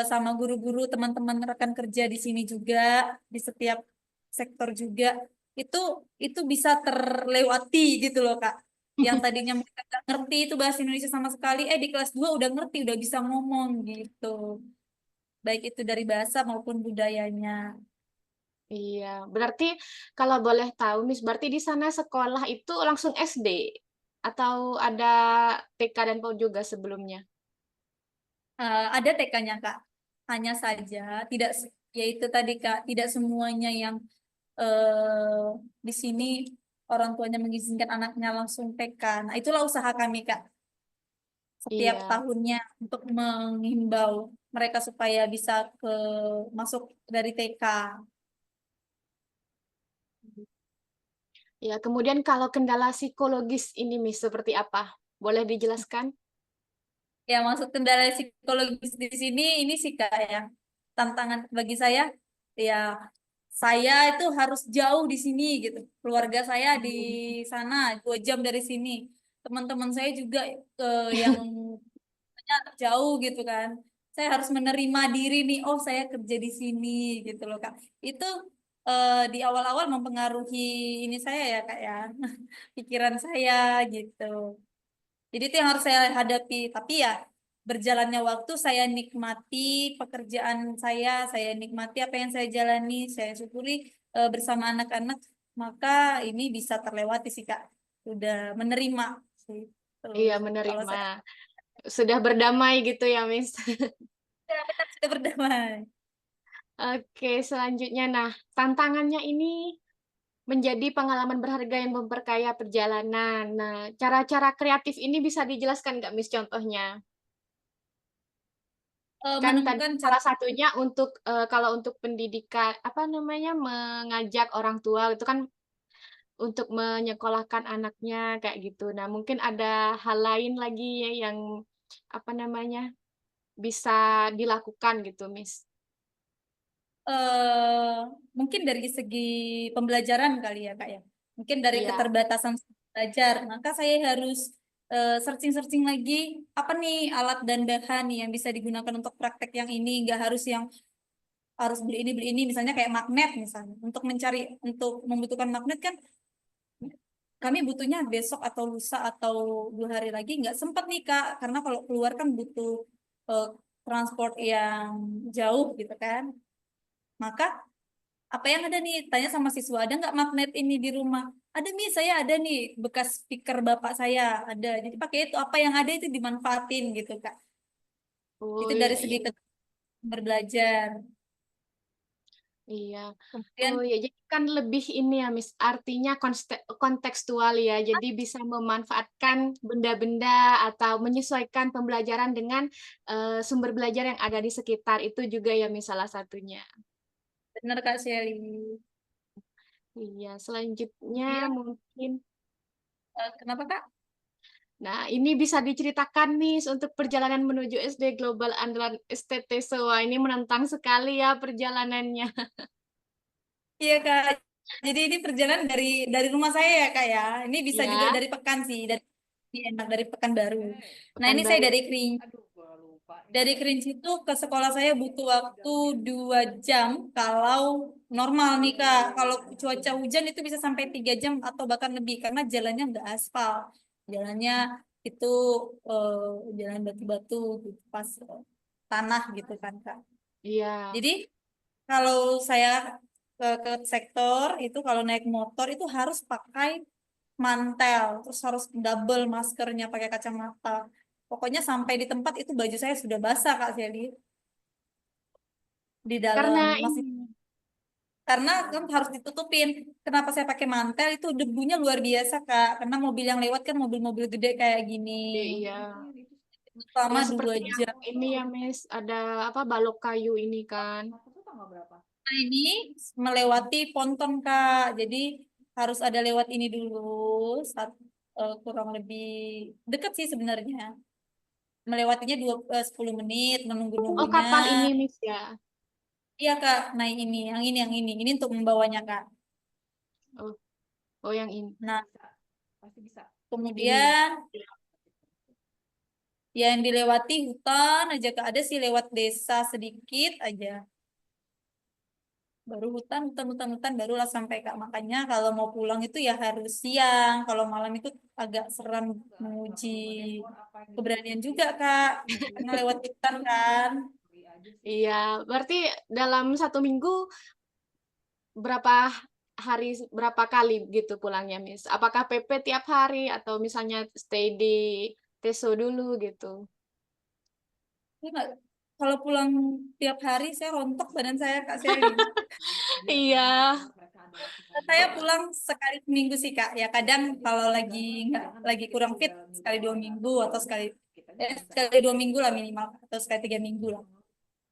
sama guru-guru teman-teman rekan kerja di sini juga di setiap sektor juga itu itu bisa terlewati gitu loh Kak. Yang tadinya mereka nggak ngerti itu bahasa Indonesia sama sekali, di kelas 2 udah ngerti, udah bisa ngomong gitu. Baik itu dari bahasa maupun budayanya. Iya, berarti kalau boleh tahu, Miss, berarti di sana sekolah itu langsung SD atau ada TK dan PAUD juga sebelumnya? Ada TK-nya Kak. Hanya saja tidak yaitu tadi Kak, tidak semuanya yang di sini orang tuanya mengizinkan anaknya langsung TK. Nah, itulah usaha kami, Kak, setiap Iya. tahunnya untuk menghimbau mereka supaya bisa masuk dari TK. Ya, kemudian kalau kendala psikologis ini Miss seperti apa? Boleh dijelaskan? Ya, masuk kendala psikologis di sini ini sih Kak ya. Tantangan bagi saya ya, saya itu harus jauh di sini gitu. Keluarga saya di sana 2 jam dari sini. Teman-teman saya juga yang jauh gitu kan. Saya harus menerima diri nih, oh saya kerja di sini gitu loh Kak. Itu di awal-awal mempengaruhi ini saya ya Kak ya, pikiran saya gitu. Jadi itu yang harus saya hadapi. Tapi ya berjalannya waktu saya nikmati pekerjaan saya nikmati apa yang saya jalani, saya syukuri bersama anak-anak, maka ini bisa terlewati sih Kak. Udah menerima sih. Tuh. Iya, Kalau menerima. saya Sudah berdamai gitu ya, Miss. ya, benar sudah berdamai. Oke, selanjutnya. Nah, tantangannya ini menjadi pengalaman berharga yang memperkaya perjalanan. Nah, cara-cara kreatif ini bisa dijelaskan nggak, Miss, contohnya? Kan tadi Menemukan cara salah satunya untuk kalau untuk pendidikan apa namanya mengajak orang tua itu kan untuk menyekolahkan anaknya kayak gitu. Nah, mungkin ada hal lain lagi ya yang apa namanya bisa dilakukan gitu, Miss. eh mungkin dari segi pembelajaran kali ya Kak ya. Mungkin dari Iya. keterbatasan belajar, maka saya harus searching-searching lagi apa nih alat dan bahan nih yang bisa digunakan untuk praktek yang ini, nggak harus yang harus beli ini, misalnya kayak magnet misalnya. Untuk membutuhkan magnet kan kami butuhnya besok atau lusa atau 2 hari lagi nggak sempat nih Kak, karena kalau keluar kan butuh eh, transport yang jauh gitu kan. Maka apa yang ada nih, tanya sama siswa, ada nggak magnet ini di rumah? Ada nih, saya ada nih bekas speaker bapak saya ada, jadi pakai itu, apa yang ada itu dimanfaatin gitu Kak. Oh Itu iya dari iya. segi berbelajar. Iya. Oh Kemudian ya, jadi kan lebih ini ya, Miss. Artinya kontekstual ya. Jadi bisa memanfaatkan benda-benda atau menyesuaikan pembelajaran dengan sumber belajar yang ada di sekitar. Itu juga ya, Miss, salah satunya. benar Kak Shelly. Iya, selanjutnya Kemudian mungkin. kenapa Kak? Nah, ini bisa diceritakan, Miss, untuk perjalanan menuju SD Global Andalan STT Soa. Ini menantang sekali ya perjalanannya. Iya Kak. Jadi ini perjalanan dari rumah saya ya Kak ya. Ini bisa juga Ya, dari Pekan sih, enak dari Pekanbaru. Nah ini saya Pekanbaru. dari Kerinci itu ke sekolah saya butuh waktu 2 jam kalau normal nih Kak. Kalau cuaca hujan itu bisa sampai 3 jam atau bahkan lebih karena jalannya nggak aspal. Jalannya itu eh, jalan batu-batu gitu, pas tanah gitu kan Kak. Iya. Jadi kalau saya ke sektor itu kalau naik motor itu harus pakai mantel, terus harus double maskernya, pakai kacamata. Pokoknya sampai di tempat itu baju saya sudah basah Kak Sally di dalam Karena masih ini. karena kan harus ditutupin. Kenapa saya pakai mantel itu debunya luar biasa Kak, karena mobil yang lewat kan mobil-mobil gede kayak gini. Iya. Selama Ya dua seperti yang jam. ini ya, Miss, ada apa balok kayu ini kan. Nah, ini melewati ponton Kak. Jadi harus ada lewat ini dulu, kurang lebih dekat sih sebenarnya. Melewatinya 10 menit, Oh, menunggu-nunggunya. kapal ini, Miss ya. Iya Kak, nah ini untuk membawanya Kak. Oh, oh yang ini. Nah, Ini ya. kemudian yang dilewati hutan aja Kak, ada sih lewat desa sedikit aja. Baru hutan, barulah sampai Kak. Makanya kalau mau pulang itu ya harus siang. Kalau malam itu agak seram, menguji keberanian juga Kak. Karena lewat hutan kan. Iya, berarti dalam 1 minggu berapa berapa kali gitu pulangnya, Miss? Apakah PP tiap hari atau misalnya stay di Teso dulu gitu? Saya kalau pulang tiap hari saya rontok badan saya Kak Seli. Iya. Saya pulang sekali seminggu sih Kak. Ya kadang kalau lagi kurang fit sekali 2 minggu atau sekali 2 minggu lah minimal atau sekali 3 minggu lah.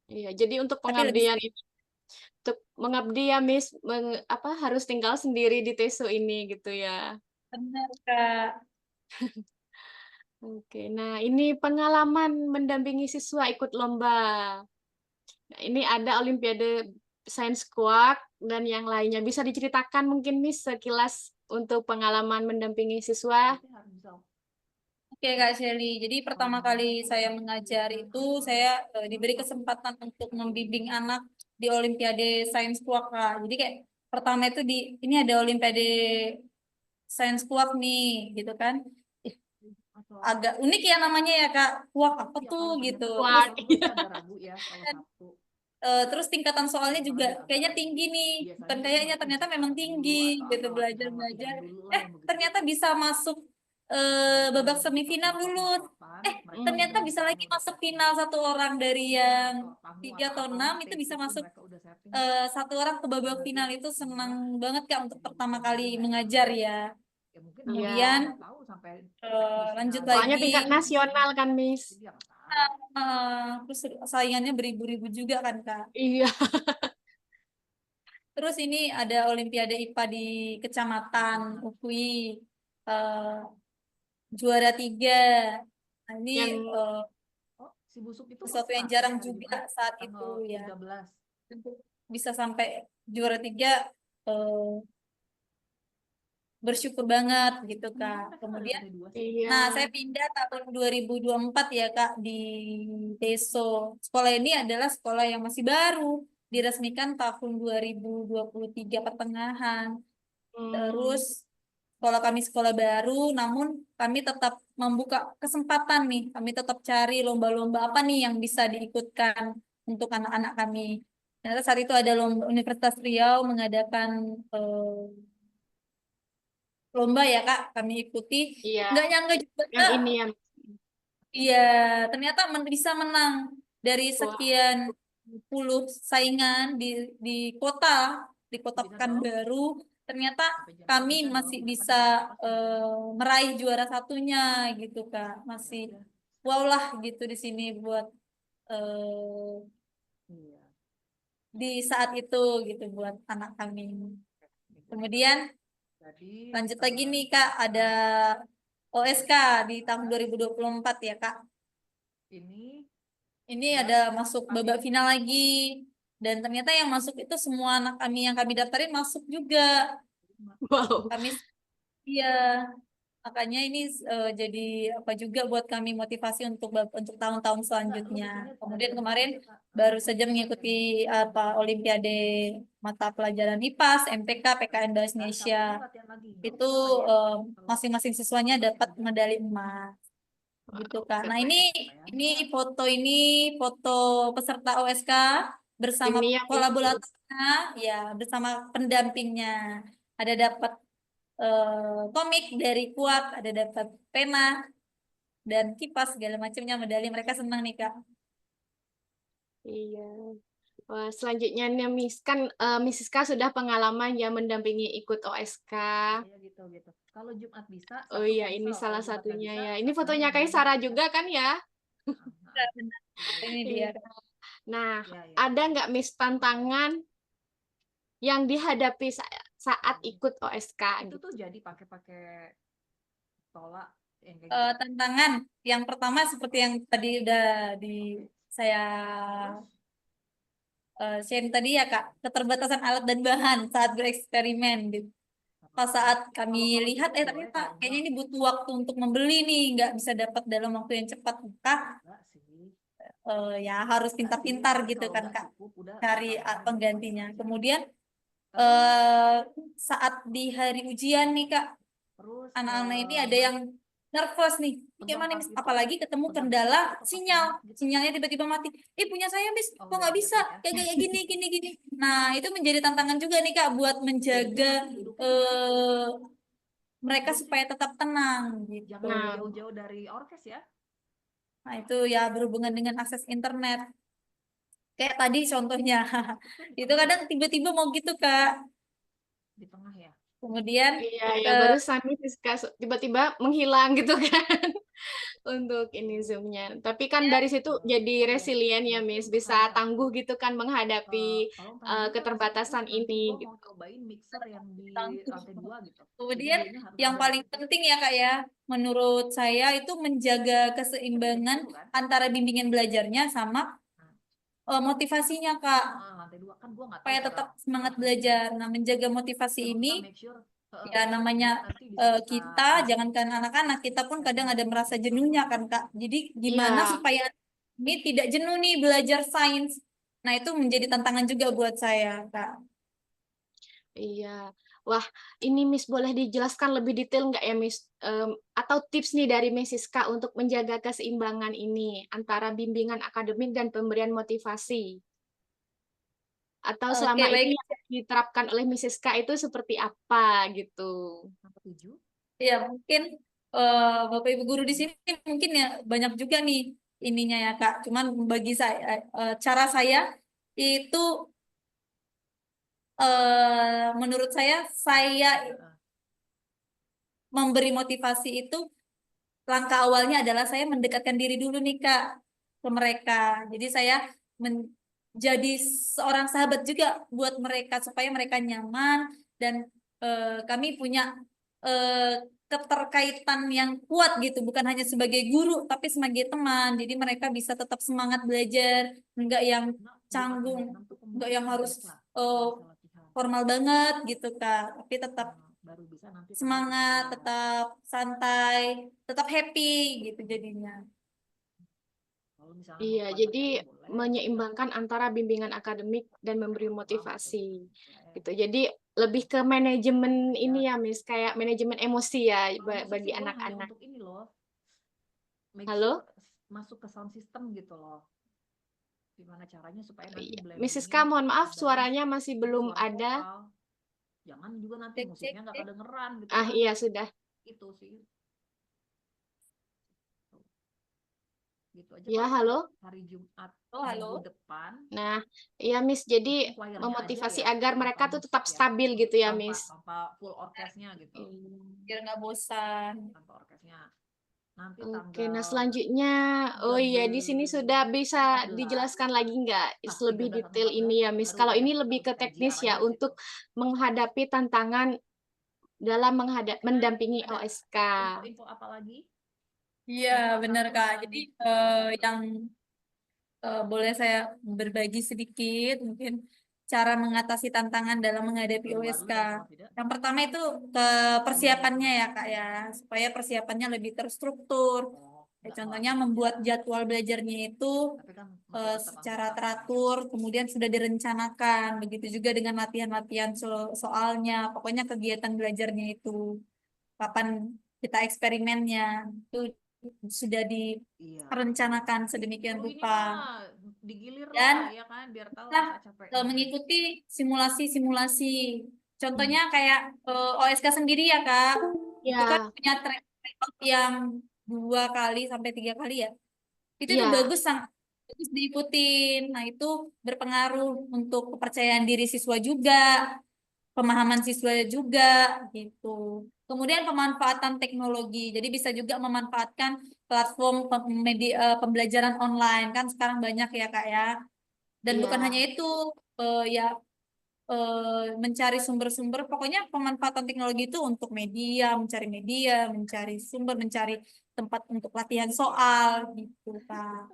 Iya, jadi untuk Tapi lebih pengabdian ini, untuk mengabdi ya Miss, harus tinggal sendiri di Teso ini gitu ya. benar Kak. Oke, nah ini pengalaman mendampingi siswa ikut lomba. Nah, ini ada Olimpiade Sains Kuak dan yang lainnya. Bisa diceritakan mungkin Miss sekilas untuk pengalaman mendampingi siswa? Oke Kak Shelly, jadi pertama kali saya mengajar itu saya diberi kesempatan untuk membimbing anak di Olimpiade Sains Kuak Kak. Jadi kayak pertama itu ini ada Olimpiade Sains Kuak nih gitu kan. Ih, agak unik ya namanya ya Kak. Kuak apa tuh gitu. Terus Kuak. terus tingkatan soalnya juga kayaknya tinggi nih. Bukan kayaknya ternyata memang tinggi gitu belajar. Ternyata bisa masuk babak semifinal lulus. Ternyata bisa lagi masuk final satu orang dari yang 3 atau 6 itu bisa masuk satu orang ke babak final itu senang banget Kak untuk pertama kali mengajar ya. Kemudian Iya. lanjut Soalnya lagi tingkat nasional kan Miss. terus saingannya beribu-ribu juga kan Kak. Iya. Terus ini ada Olimpiade IPA di Kecamatan Ukui eh, juara 3. Nah, ini Yang sesuatu yang jarang juga saat itu ya. Bisa sampai juara 3 eh, bersyukur banget gitu Kak. Kemudian iya. nah saya pindah tahun 2024 ya Kak di Deso. Sekolah ini adalah sekolah yang masih baru, diresmikan tahun 2023 pertengahan. Hmm, Terus sekolah kami sekolah baru, namun kami tetap membuka kesempatan nih. Kami tetap cari lomba-lomba apa nih yang bisa diikutkan untuk anak-anak kami. Ternyata saat itu ada lomba Universitas Riau mengadakan lomba ya Kak, kami ikuti. iya. Nggak nyangka juga Yang Kak, ini ya. iya ternyata bisa menang dari Wah, sekian puluh saingan di kota, di kota Pekanbaru. Ternyata kami masih bisa meraih juara satunya gitu Kak. Masih wow lah gitu di sini buat di saat itu gitu buat anak kami. Kemudian lanjut lagi nih Kak, ada OSK di tahun 2024 ya Kak. Ini ada masuk babak final lagi. Dan ternyata yang masuk itu semua anak kami yang kami daftarin masuk juga. wow. Kami iya, makanya ini jadi apa juga buat kami motivasi untuk tahun-tahun selanjutnya. Kemudian kemarin baru saja mengikuti apa Olimpiade mata pelajaran IPAS, MPK, PKN Bahasa Indonesia. Itu masing-masing siswanya dapat medali emas gitu Kak. Nah, ini foto peserta OSK bersama Ini yang kolaboratornya ya, bersama pendampingnya. Ada dapat komik dari Kuak, ada dapat pena dan kipas segala macamnya medali. Mereka senang nih Kak. iya. Wah, selanjutnya nih Miss kan Miss Siska sudah pengalaman ya mendampingi ikut OSK. Oh iya, ini salah satunya ya. Ini fotonya Kaisara juga kan ya? Benar. Ini dia. Iya. Nah, ada nggak Miss tantangan yang dihadapi saat ikut OSK gitu? Tantangan yang pertama seperti yang tadi udah di saya share tadi ya Kak, keterbatasan alat dan bahan saat bereksperimen gitu. Pas saat kami lihat, ternyata kayaknya ini butuh waktu untuk membeli nih, nggak bisa dapat dalam waktu yang cepat. Maka ya harus pintar-pintar gitu kan Kak, cari penggantinya. Kemudian saat di hari ujian nih Kak, anak-anak ini ada yang nervous nih. Gimana Miss? Apalagi ketemu kendala sinyalnya tiba-tiba mati. Punya saya Miss, kok nggak bisa? Kayak gini, gini, gini. Nah, itu menjadi tantangan juga nih Kak buat menjaga mereka supaya tetap tenang gitu. Nah, Nah, itu ya berhubungan dengan akses internet. Kayak tadi contohnya, itu kadang tiba-tiba mau gitu Kak. di tengah ya. Kemudian Iya, ya barusan nih Siska tiba-tiba menghilang gitu kan untuk ini Zoom-nya. Tapi kan dari situ jadi resilient ya, Miss, bisa tangguh gitu kan menghadapi Tolong tanya dulu ke keterbatasan resepsionis, nanti ini. gue mau cobain mixer yang di Tangguh. lantai 2 gitu. Jadi Kemudian dianya harus yang ada paling penting ya Kak ya, menurut saya itu menjaga keseimbangan kan? antara bimbingan belajarnya sama motivasinya Kak, Lantai 2 kan gue nggak tahu supaya cara tetap semangat prosesnya. belajar. Nah, menjaga motivasi Cuma ini kita make sure ya namanya nanti bisa kita, jangankan anak-anak, kita pun kadang ada merasa jenuhnya kan Kak. Jadi gimana Iya. supaya ini tidak jenuh nih belajar sains. Nah, itu menjadi tantangan juga buat saya Kak. Iya. Wah, ini Miss boleh dijelaskan lebih detail nggak ya Miss? Atau tips nih dari Miss Siska untuk menjaga keseimbangan ini antara bimbingan akademik dan pemberian motivasi? Atau Oke, selama baik. ini yang diterapkan oleh Miss Siska itu seperti apa gitu? Nomor 7. Ya, mungkin Bapak Ibu guru di sini mungkin ya banyak juga nih ininya ya Kak. Cuman bagi saya cara saya itu menurut saya memberi motivasi itu langkah awalnya adalah saya mendekatkan diri dulu nih Kak ke mereka. Jadi saya menjadi seorang sahabat juga buat mereka supaya mereka nyaman dan kami punya keterkaitan yang kuat gitu, bukan hanya sebagai guru tapi sebagai teman. Jadi mereka bisa tetap semangat belajar, enggak yang canggung, enggak yang harus formal banget gitu Kak, tapi tetap baru bisa nanti semangat, tetap santai, tetap happy gitu jadinya. Iya, jadi menyeimbangkan antara bimbingan akademik dan memberi motivasi gitu. Jadi lebih ke manajemen ini ya, Miss, kayak manajemen emosi ya bagi anak-anak. Untuk ini loh. Halo? Masuk ke sound system gitu loh. Gimana caranya supaya nanti Miss Siska, mohon maaf suaranya masih belum ada. Jangan juga nanti musiknya nggak kedengeran gitu. Ah, iya sudah. Itu sih. Gitu aja. Ya, halo. Hari Jumat halo. minggu depan. Nah, iya Miss, jadi memotivasi agar mereka tuh tetap stabil gitu ya, Miss. Tanpa full orkesnya gitu. Biar nggak bosan. Tanpa orkesnya. Nanti Oke, nah selanjutnya, oh iya di sini sudah bisa dijelaskan lagi nggak lebih detail ini ya, Miss? Kalau ini lebih ke teknis ya untuk menghadapi tantangan dalam mendampingi OSK. Info apa lagi? Iya, benar Kak. Jadi yang boleh saya berbagi sedikit mungkin cara mengatasi tantangan dalam menghadapi OSK. Yang pertama itu persiapannya ya Kak ya, supaya persiapannya lebih terstruktur. Contohnya membuat jadwal belajarnya itu secara teratur, kemudian sudah direncanakan. Begitu juga dengan latihan-latihan soalnya, pokoknya kegiatan belajarnya itu kapan kita eksperimennya itu sudah direncanakan sedemikian rupa. Digilir Dan lah, ya kan, biar tahu kita rasa capeknya. mengikuti simulasi-simulasi. Contohnya kayak OSK sendiri ya Kak, itu kan punya track record yang 2 kali sampai 3 kali ya. Itu tuh bagus, sangat bagus diikutin. Nah itu berpengaruh untuk kepercayaan diri siswa juga, pemahaman siswa juga gitu. Kemudian pemanfaatan teknologi. Jadi bisa juga memanfaatkan platform pembelajaran online kan sekarang banyak ya Kak ya. Dan bukan hanya itu mencari sumber-sumber, pokoknya pemanfaatan teknologi itu untuk media, mencari sumber, mencari tempat untuk latihan soal gitu Kak.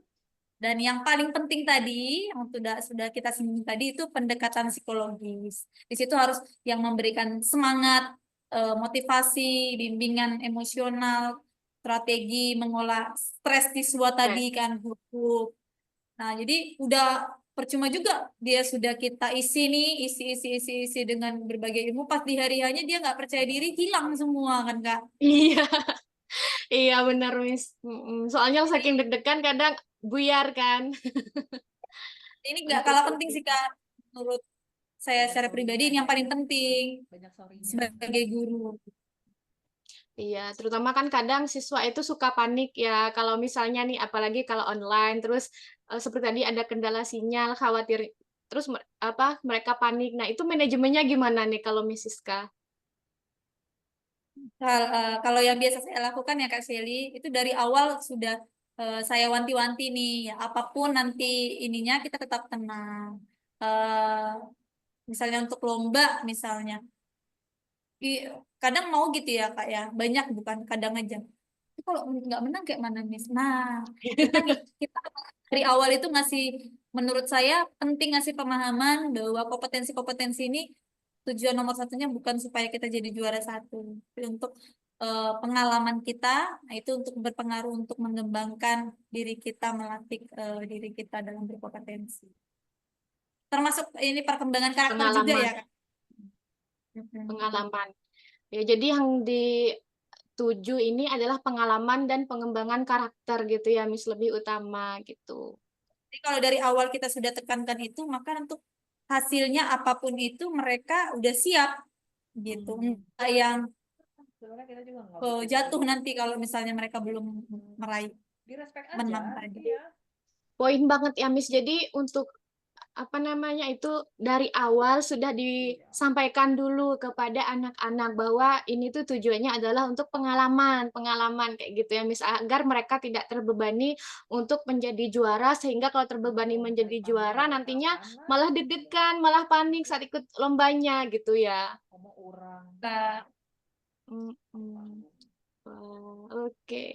Dan yang paling penting tadi, yang sudah kita singgung tadi itu pendekatan psikologis. Di situ harus yang memberikan semangat, motivasi, bimbingan emosional, strategi mengolah stres siswa tadi kan, gugup. Nah, jadi udah percuma juga dia sudah kita isi nih, isi dengan berbagai ilmu, pas di hari-harinya dia nggak percaya diri, hilang semua kan Kak. Iya, iya benar Miss. Soalnya saking deg-degan kadang buyar kan. Ini nggak kalah penting sih Kak, menurut saya secara pribadi ini yang paling penting sebagai guru. Iya, terutama kan kadang siswa itu suka panik ya kalau misalnya nih apalagi kalau online terus seperti tadi ada kendala sinyal, khawatir terus mereka panik. Nah, itu manajemennya gimana nih kalau Miss Siska? Kalau yang biasa saya lakukan ya Kak Shelly, itu dari awal sudah saya wanti-wanti nih, ya apapun nanti ininya kita tetap tenang. Misalnya untuk lomba, misalnya, kadang mau gitu ya Kak ya, banyak bukan kadang aja. Tapi kalau nggak menang kayak mana Miss? Nah, kita dari awal itu ngasih, menurut saya penting ngasih pemahaman bahwa kompetensi-kompetensi ini tujuan nomor satunya bukan supaya kita jadi juara satu, tapi untuk pengalaman kita, nah itu untuk berpengaruh untuk mengembangkan diri kita, melatih diri kita dalam berkompetensi. Termasuk ini perkembangan karakter juga Pengalaman, ya Kak. pengalaman. Ya, jadi yang dituju ini adalah pengalaman dan pengembangan karakter gitu ya, Miss, lebih utama gitu. Jadi kalau dari awal kita sudah tekankan itu, maka untuk hasilnya apapun itu mereka udah siap gitu. Nggak yang Sebenarnya kita juga nggak jatuh nanti kalau misalnya mereka belum meraih di respect aja. menang tadi. Iya. Poin banget ya, Miss. Jadi untuk itu dari awal sudah disampaikan dulu kepada anak-anak bahwa ini tuh tujuannya adalah untuk pengalaman kayak gitu ya, Miss, agar mereka tidak terbebani untuk menjadi juara, sehingga kalau terbebani menjadi juara nantinya malah deg-degan, malah panik saat ikut lombanya gitu ya. Ngomong orang. Nah, Wah, oke.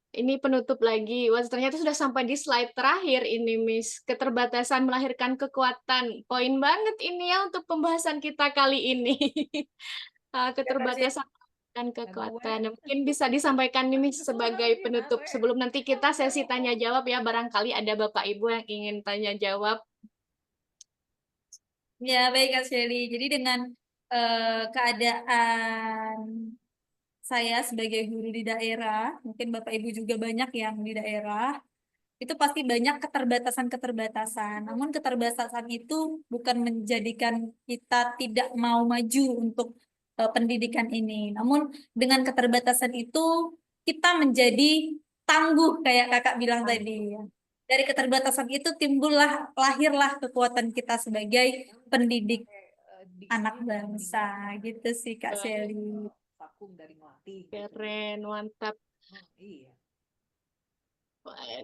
Ini penutup lagi. Wah, ternyata sudah sampai di slide terakhir ini, Miss. Keterbatasan melahirkan kekuatan. Poin banget ini ya untuk pembahasan kita kali ini. Keterbatasan melahirkan kekuatan. Nah, mungkin bisa disampaikan nih, Miss, sebagai penutup. Sebelum nanti kita sesi tanya jawab ya, barangkali ada Bapak Ibu yang ingin tanya jawab. ya baik Kak Shelly. Jadi dengan keadaan saya sebagai guru di daerah, mungkin Bapak Ibu juga banyak yang di daerah, itu pasti banyak keterbatasan-keterbatasan. Namun keterbatasan itu bukan menjadikan kita tidak mau maju untuk pendidikan ini. Namun dengan keterbatasan itu kita menjadi tangguh kayak Kakak bilang tadi ya. Dari keterbatasan itu lahirlah kekuatan kita sebagai pendidik anak bangsa gitu sih Kak Shelly. Vakum dari melatih. Keren, mantap. Iya.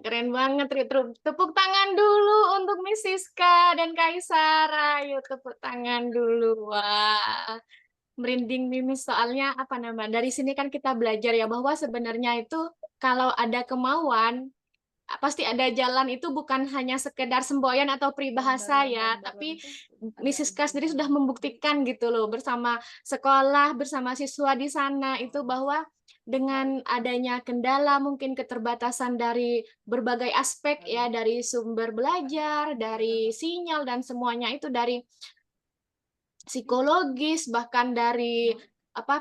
Keren banget, tepuk tangan dulu untuk Miss Siska dan Kaisar. Ayo tepuk tangan dulu. Wah, merinding nih, Miss. Soalnya dari sini kan kita belajar ya bahwa sebenarnya itu kalau ada kemauan pasti ada jalan, itu bukan hanya sekedar semboyan atau peribahasa ya, tapi Miss Siska sendiri sudah membuktikan gitu loh bersama sekolah, bersama siswa di sana itu bahwa dengan adanya kendala, mungkin keterbatasan dari berbagai aspek ya, dari sumber belajar, dari sinyal dan semuanya itu, dari psikologis, bahkan dari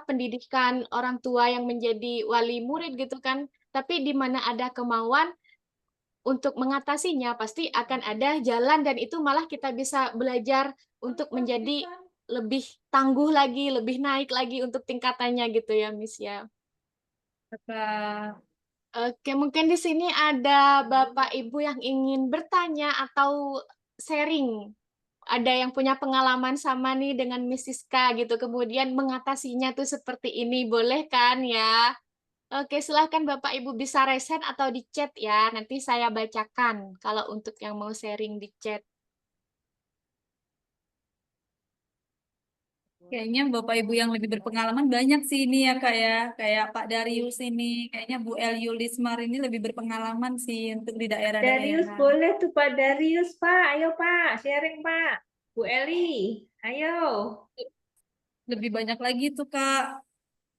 pendidikan orang tua yang menjadi wali murid gitu kan. Tapi di mana ada kemauan untuk mengatasinya, pasti akan ada jalan, dan itu malah kita bisa belajar untuk menjadi lebih tangguh lagi, lebih naik lagi untuk tingkatannya gitu ya, Miss ya. Oke, mungkin di sini ada Bapak Ibu yang ingin bertanya atau sharing. Ada yang punya pengalaman sama nih dengan Miss Siska gitu, kemudian mengatasinya tuh seperti ini, boleh kan ya? Oke, silahkan Bapak Ibu bisa resen atau di chat ya. Nanti saya bacakan kalau untuk yang mau sharing di chat. Kayaknya Bapak Ibu yang lebih berpengalaman banyak sih ini ya Kak ya. Kayak Pak Darius ini, kayaknya Bu Elyu Lismar ini lebih berpengalaman sih untuk di Darius daerah-daerah. boleh tuh Pak Darius Pak, ayo Pak sharing Pak. Bu Eli, ayo. Lebih banyak lagi tuh Kak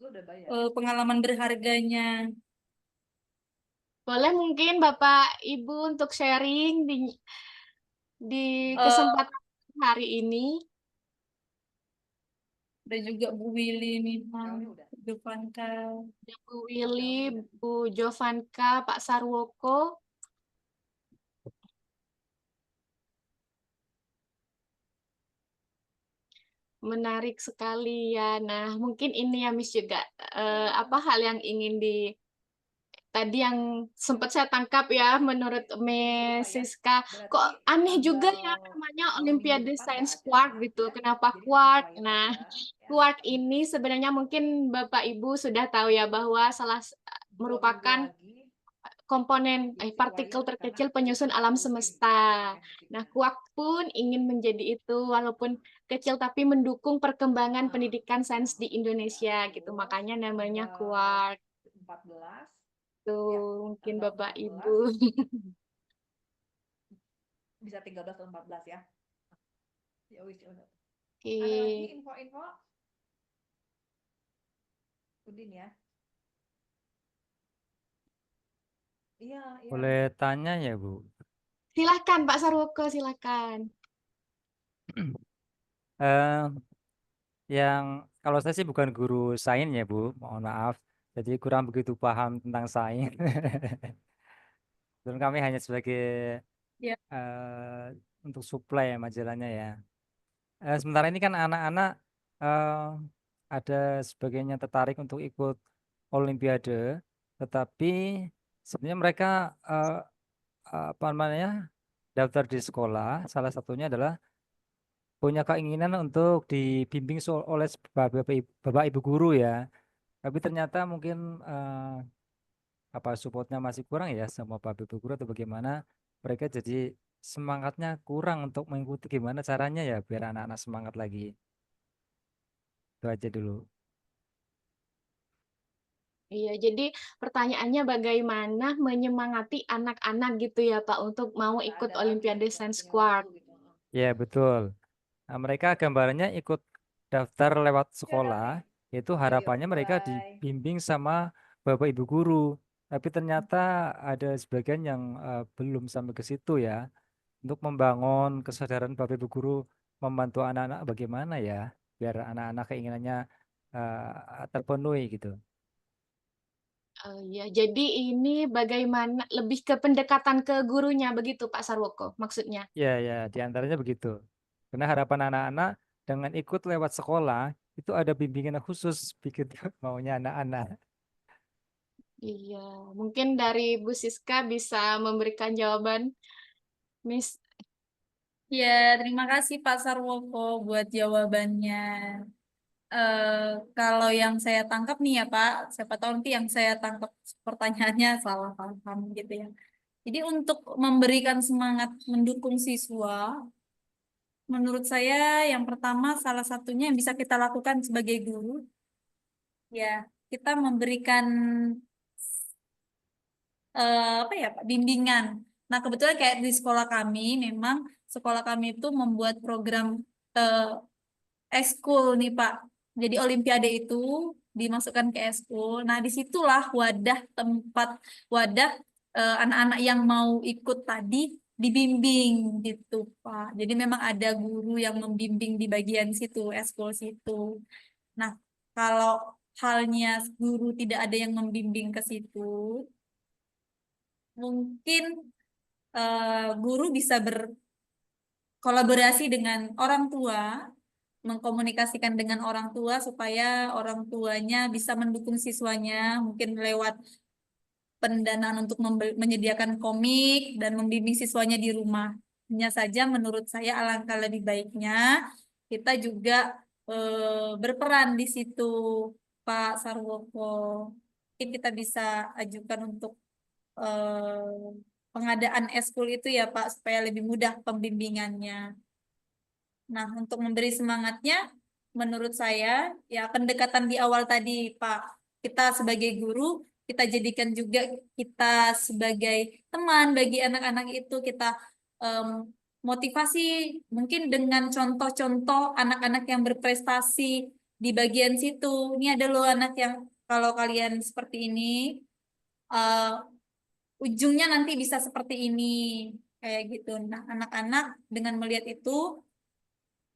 Lu udah bayar. pengalaman berharganya. Boleh mungkin Bapak Ibu untuk sharing di kesempatan hari ini. Ada juga Bu Willy nih, Kali udah. Jovanka. Bu Willy, Bu Jovanka, Pak Sarwoko. Menarik sekali ya. Nah, mungkin ini ya Miss juga hal yang ingin tadi yang sempat saya tangkap ya, menurut Lupa Miss ya. Siska, kok Berarti aneh juga ya tanggal namanya minggu Olimpiade depan Sains nggak ada Quark gitu. ya. Kenapa Jadi quark? penyesuaian Nah, aja ya. quark ini sebenarnya mungkin Bapak Ibu sudah tahu ya bahwa Dua minggu merupakan lagi komponen partikel disesuaikan karena terkecil penyusun alam musim semesta. Nah, musimnya. quark pun ingin menjadi itu walaupun kecil tapi mendukung perkembangan Nah, pendidikan sains di Indonesia gitu. terus Makanya namanya tanggal quark. 14 Tuh, ya, mungkin tanggal Bapak 14 Ibu. bisa 13 atau 14 ya. Ya wis ya udah. Oke. Ada lagi info-info? Udin ya. Iya, iya. Boleh tanya ya, Bu? Silakan Pak Sarwoko, silakan. Eh, yang kalau saya sih bukan guru sains ya, Bu. Mohon maaf. Jadi kurang begitu paham tentang sains. Dan kami hanya sebagai Ya. untuk supply ya majalahnya ya. Sementara ini kan anak-anak ada sebagainya tertarik untuk ikut Olimpiade, tetapi sebenarnya mereka apa namanya daftar di sekolah. Salah satunya adalah punya keinginan untuk dibimbing oleh bapak ibu guru ya. Tapi ternyata mungkin apa supportnya masih kurang ya sama bapak ibu guru atau bagaimana mereka jadi semangatnya kurang untuk mengikuti gimana caranya ya biar anak-anak semangat lagi. Itu aja dulu. Iya, jadi pertanyaannya bagaimana menyemangati anak-anak gitu ya Pak untuk mau Nggak ikut ada lagi, Olimpiade nggak Sains punya Quark. waktu gitu. Ya betul. Nah, mereka gambarannya ikut daftar lewat Ya udah, sekolah, Nek. itu Yuk, yuk, harapannya mereka bye. dibimbing sama bapak ibu guru. Tapi ternyata ada sebagian yang belum sampai ke situ ya. Untuk membangun kesadaran bapak ibu guru membantu anak-anak bagaimana ya, biar anak-anak keinginannya terpenuhi gitu. Ya, jadi ini bagaimana lebih ke pendekatan ke gurunya begitu Pak Sarwoko maksudnya. Ya, ya, diantaranya begitu. Karena harapan anak-anak dengan ikut lewat sekolah itu ada bimbingan khusus bikin maunya anak-anak. Iya, mungkin dari Bu Siska bisa memberikan jawaban, Miss. Ya, terima kasih Pak Sarwoko buat jawabannya. Kalau yang saya tangkap nih ya Pak, siapa tahu nanti yang saya tangkap pertanyaannya salah paham gitu ya. Jadi untuk memberikan semangat mendukung siswa, menurut saya yang pertama salah satunya yang bisa kita lakukan sebagai guru, ya kita memberikan apa ya Pak, bimbingan. Nah kebetulan kayak di sekolah kami, memang sekolah kami itu membuat program eh, eskul nih Pak. Jadi Olimpiade itu dimasukkan ke eskul. Nah disitulah wadah tempat wadah anak-anak yang mau ikut tadi dibimbing gitu Pak. Jadi memang ada guru yang membimbing di bagian situ, eskul situ. Nah kalau halnya guru tidak ada yang membimbing ke situ, mungkin guru bisa berkolaborasi dengan orang tua, mengkomunikasikan dengan orang tua supaya orang tuanya bisa mendukung siswanya, mungkin lewat pendanaan untuk menyediakan komik dan membimbing siswanya di rumah. Hanya saja menurut saya alangkah lebih baiknya kita juga berperan di situ, Pak Sarwoko. Mungkin kita bisa ajukan untuk pengadaan eskul itu ya Pak, supaya lebih mudah pembimbingannya. Nah, untuk memberi semangatnya, menurut saya, ya pendekatan di awal tadi Pak, kita sebagai guru, kita jadikan juga kita sebagai teman bagi anak-anak itu, kita em, motivasi mungkin dengan contoh-contoh anak-anak yang berprestasi di bagian situ. Ini ada loh anak yang kalau kalian seperti ini, eh, ujungnya nanti bisa seperti ini kayak gitu. Nah, anak-anak dengan melihat itu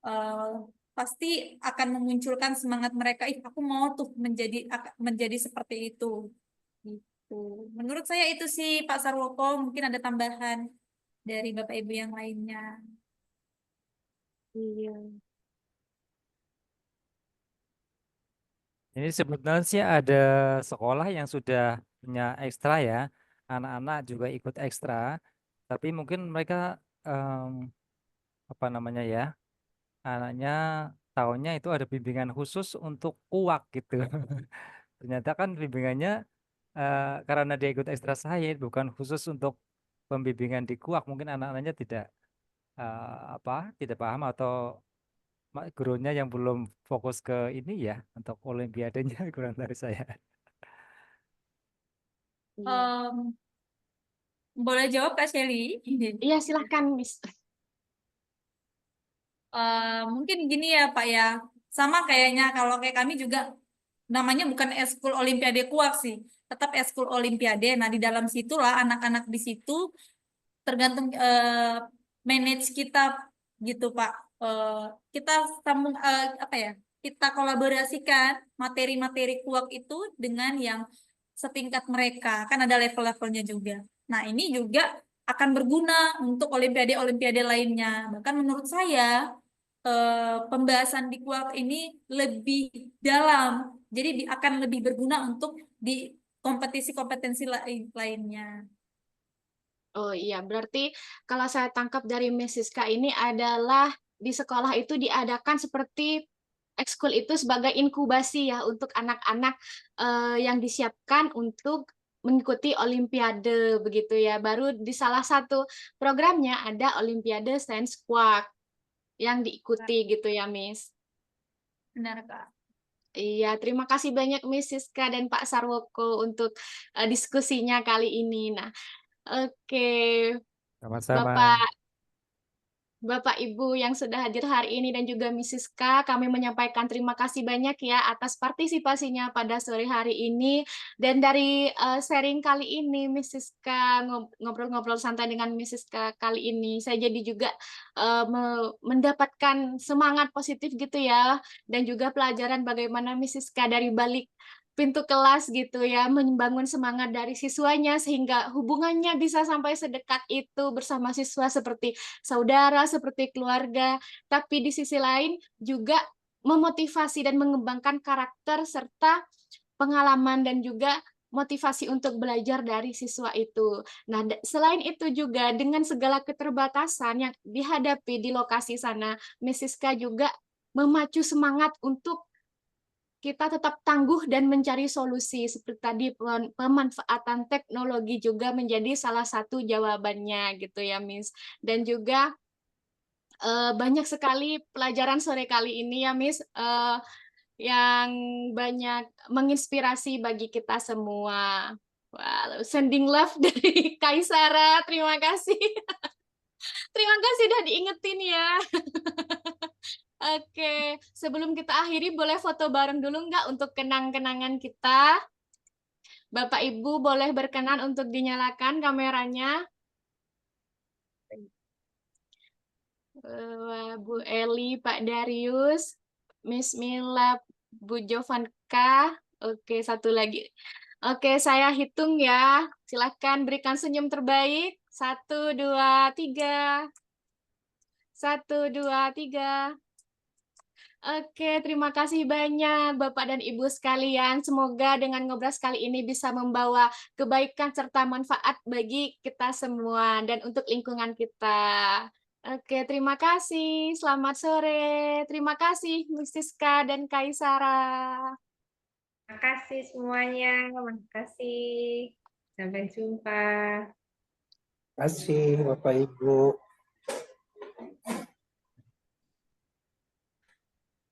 eh, pasti akan memunculkan semangat mereka. Ih, aku mau tuh menjadi seperti itu. Gitu. Menurut saya itu sih Pak Sarwoko. Mungkin ada tambahan dari Bapak Ibu yang lainnya. Iya. Ini sebetulnya sih ada sekolah yang sudah punya ekstra ya, anak-anak juga ikut ekstra, tapi mungkin mereka apa namanya ya, anaknya tahunya itu ada bimbingan khusus untuk kuak gitu. Ternyata kan bimbingannya karena dia ikut ekstra sains bukan khusus untuk pembimbingan di kuak, mungkin anak-anaknya tidak tidak paham atau gurunya yang belum fokus ke ini ya untuk olimpiadenya kurang dari saya. Iya. Boleh jawab Kak Shelly? Iya, silahkan, Miss. Mungkin gini ya Pak ya, sama kayaknya kalau kayak kami juga namanya bukan eskul olimpiade kuak sih, tetap eskul olimpiade. Nah di dalam situlah anak-anak di situ tergantung manage kita gitu Pak. Kita sambung apa ya? Kita kolaborasikan materi-materi kuak itu dengan yang setingkat mereka, kan ada level-levelnya juga. Nah ini juga akan berguna untuk olimpiade-olimpiade lainnya. Bahkan menurut saya pembahasan di kuak ini lebih dalam, jadi akan lebih berguna untuk di kompetisi-kompetensi lainnya. Oh iya, berarti kalau saya tangkap dari Miss Siska ini adalah di sekolah itu diadakan seperti ekskul itu sebagai inkubasi ya untuk anak-anak yang disiapkan untuk mengikuti Olimpiade begitu ya. Baru di salah satu programnya ada Olimpiade Sains Kuak yang diikuti gitu ya, Miss. Benar Kak. Iya, terima kasih banyak Miss Siska dan Pak Sarwoko untuk diskusinya kali ini. Nah, oke. Sama-sama. Bapak Ibu yang sudah hadir hari ini dan juga Miss Siska, kami menyampaikan terima kasih banyak ya atas partisipasinya pada sore hari ini. Dan dari sharing kali ini, Miss Siska ngobrol-ngobrol santai dengan Miss Siska kali ini, saya jadi juga mendapatkan semangat positif gitu ya, dan juga pelajaran bagaimana Miss Siska dari balik pintu kelas gitu ya, membangun semangat dari siswanya sehingga hubungannya bisa sampai sedekat itu bersama siswa seperti saudara, seperti keluarga, tapi di sisi lain juga memotivasi dan mengembangkan karakter serta pengalaman dan juga motivasi untuk belajar dari siswa itu. Nah, selain itu juga dengan segala keterbatasan yang dihadapi di lokasi sana, Miss Siska juga memacu semangat untuk kita tetap tangguh dan mencari solusi. Seperti tadi pemanfaatan teknologi juga menjadi salah satu jawabannya gitu ya, Miss. Dan juga banyak sekali pelajaran sore kali ini ya, Miss, yang banyak menginspirasi bagi kita semua. Wow, sending love dari Kaisara, terima kasih. Terima kasih udah diingetin ya. Oke, sebelum kita akhiri, boleh foto bareng dulu nggak untuk kenang-kenangan kita? Bapak Ibu boleh berkenan untuk dinyalakan kameranya. Bu Eli, Pak Darius, Miss Mila, Bu Jovanka. Oke, satu lagi. Oke, saya hitung ya. Silakan berikan senyum terbaik. 1, 2, 3. 1, 2, 3. Oke, terima kasih banyak Bapak dan Ibu sekalian. Semoga dengan ngobras kali ini bisa membawa kebaikan serta manfaat bagi kita semua dan untuk lingkungan kita. Oke, terima kasih. Selamat sore. Terima kasih, Miss Siska dan Kaisara. Terima kasih semuanya. Terima kasih. Sampai jumpa. Terima kasih Bapak Ibu.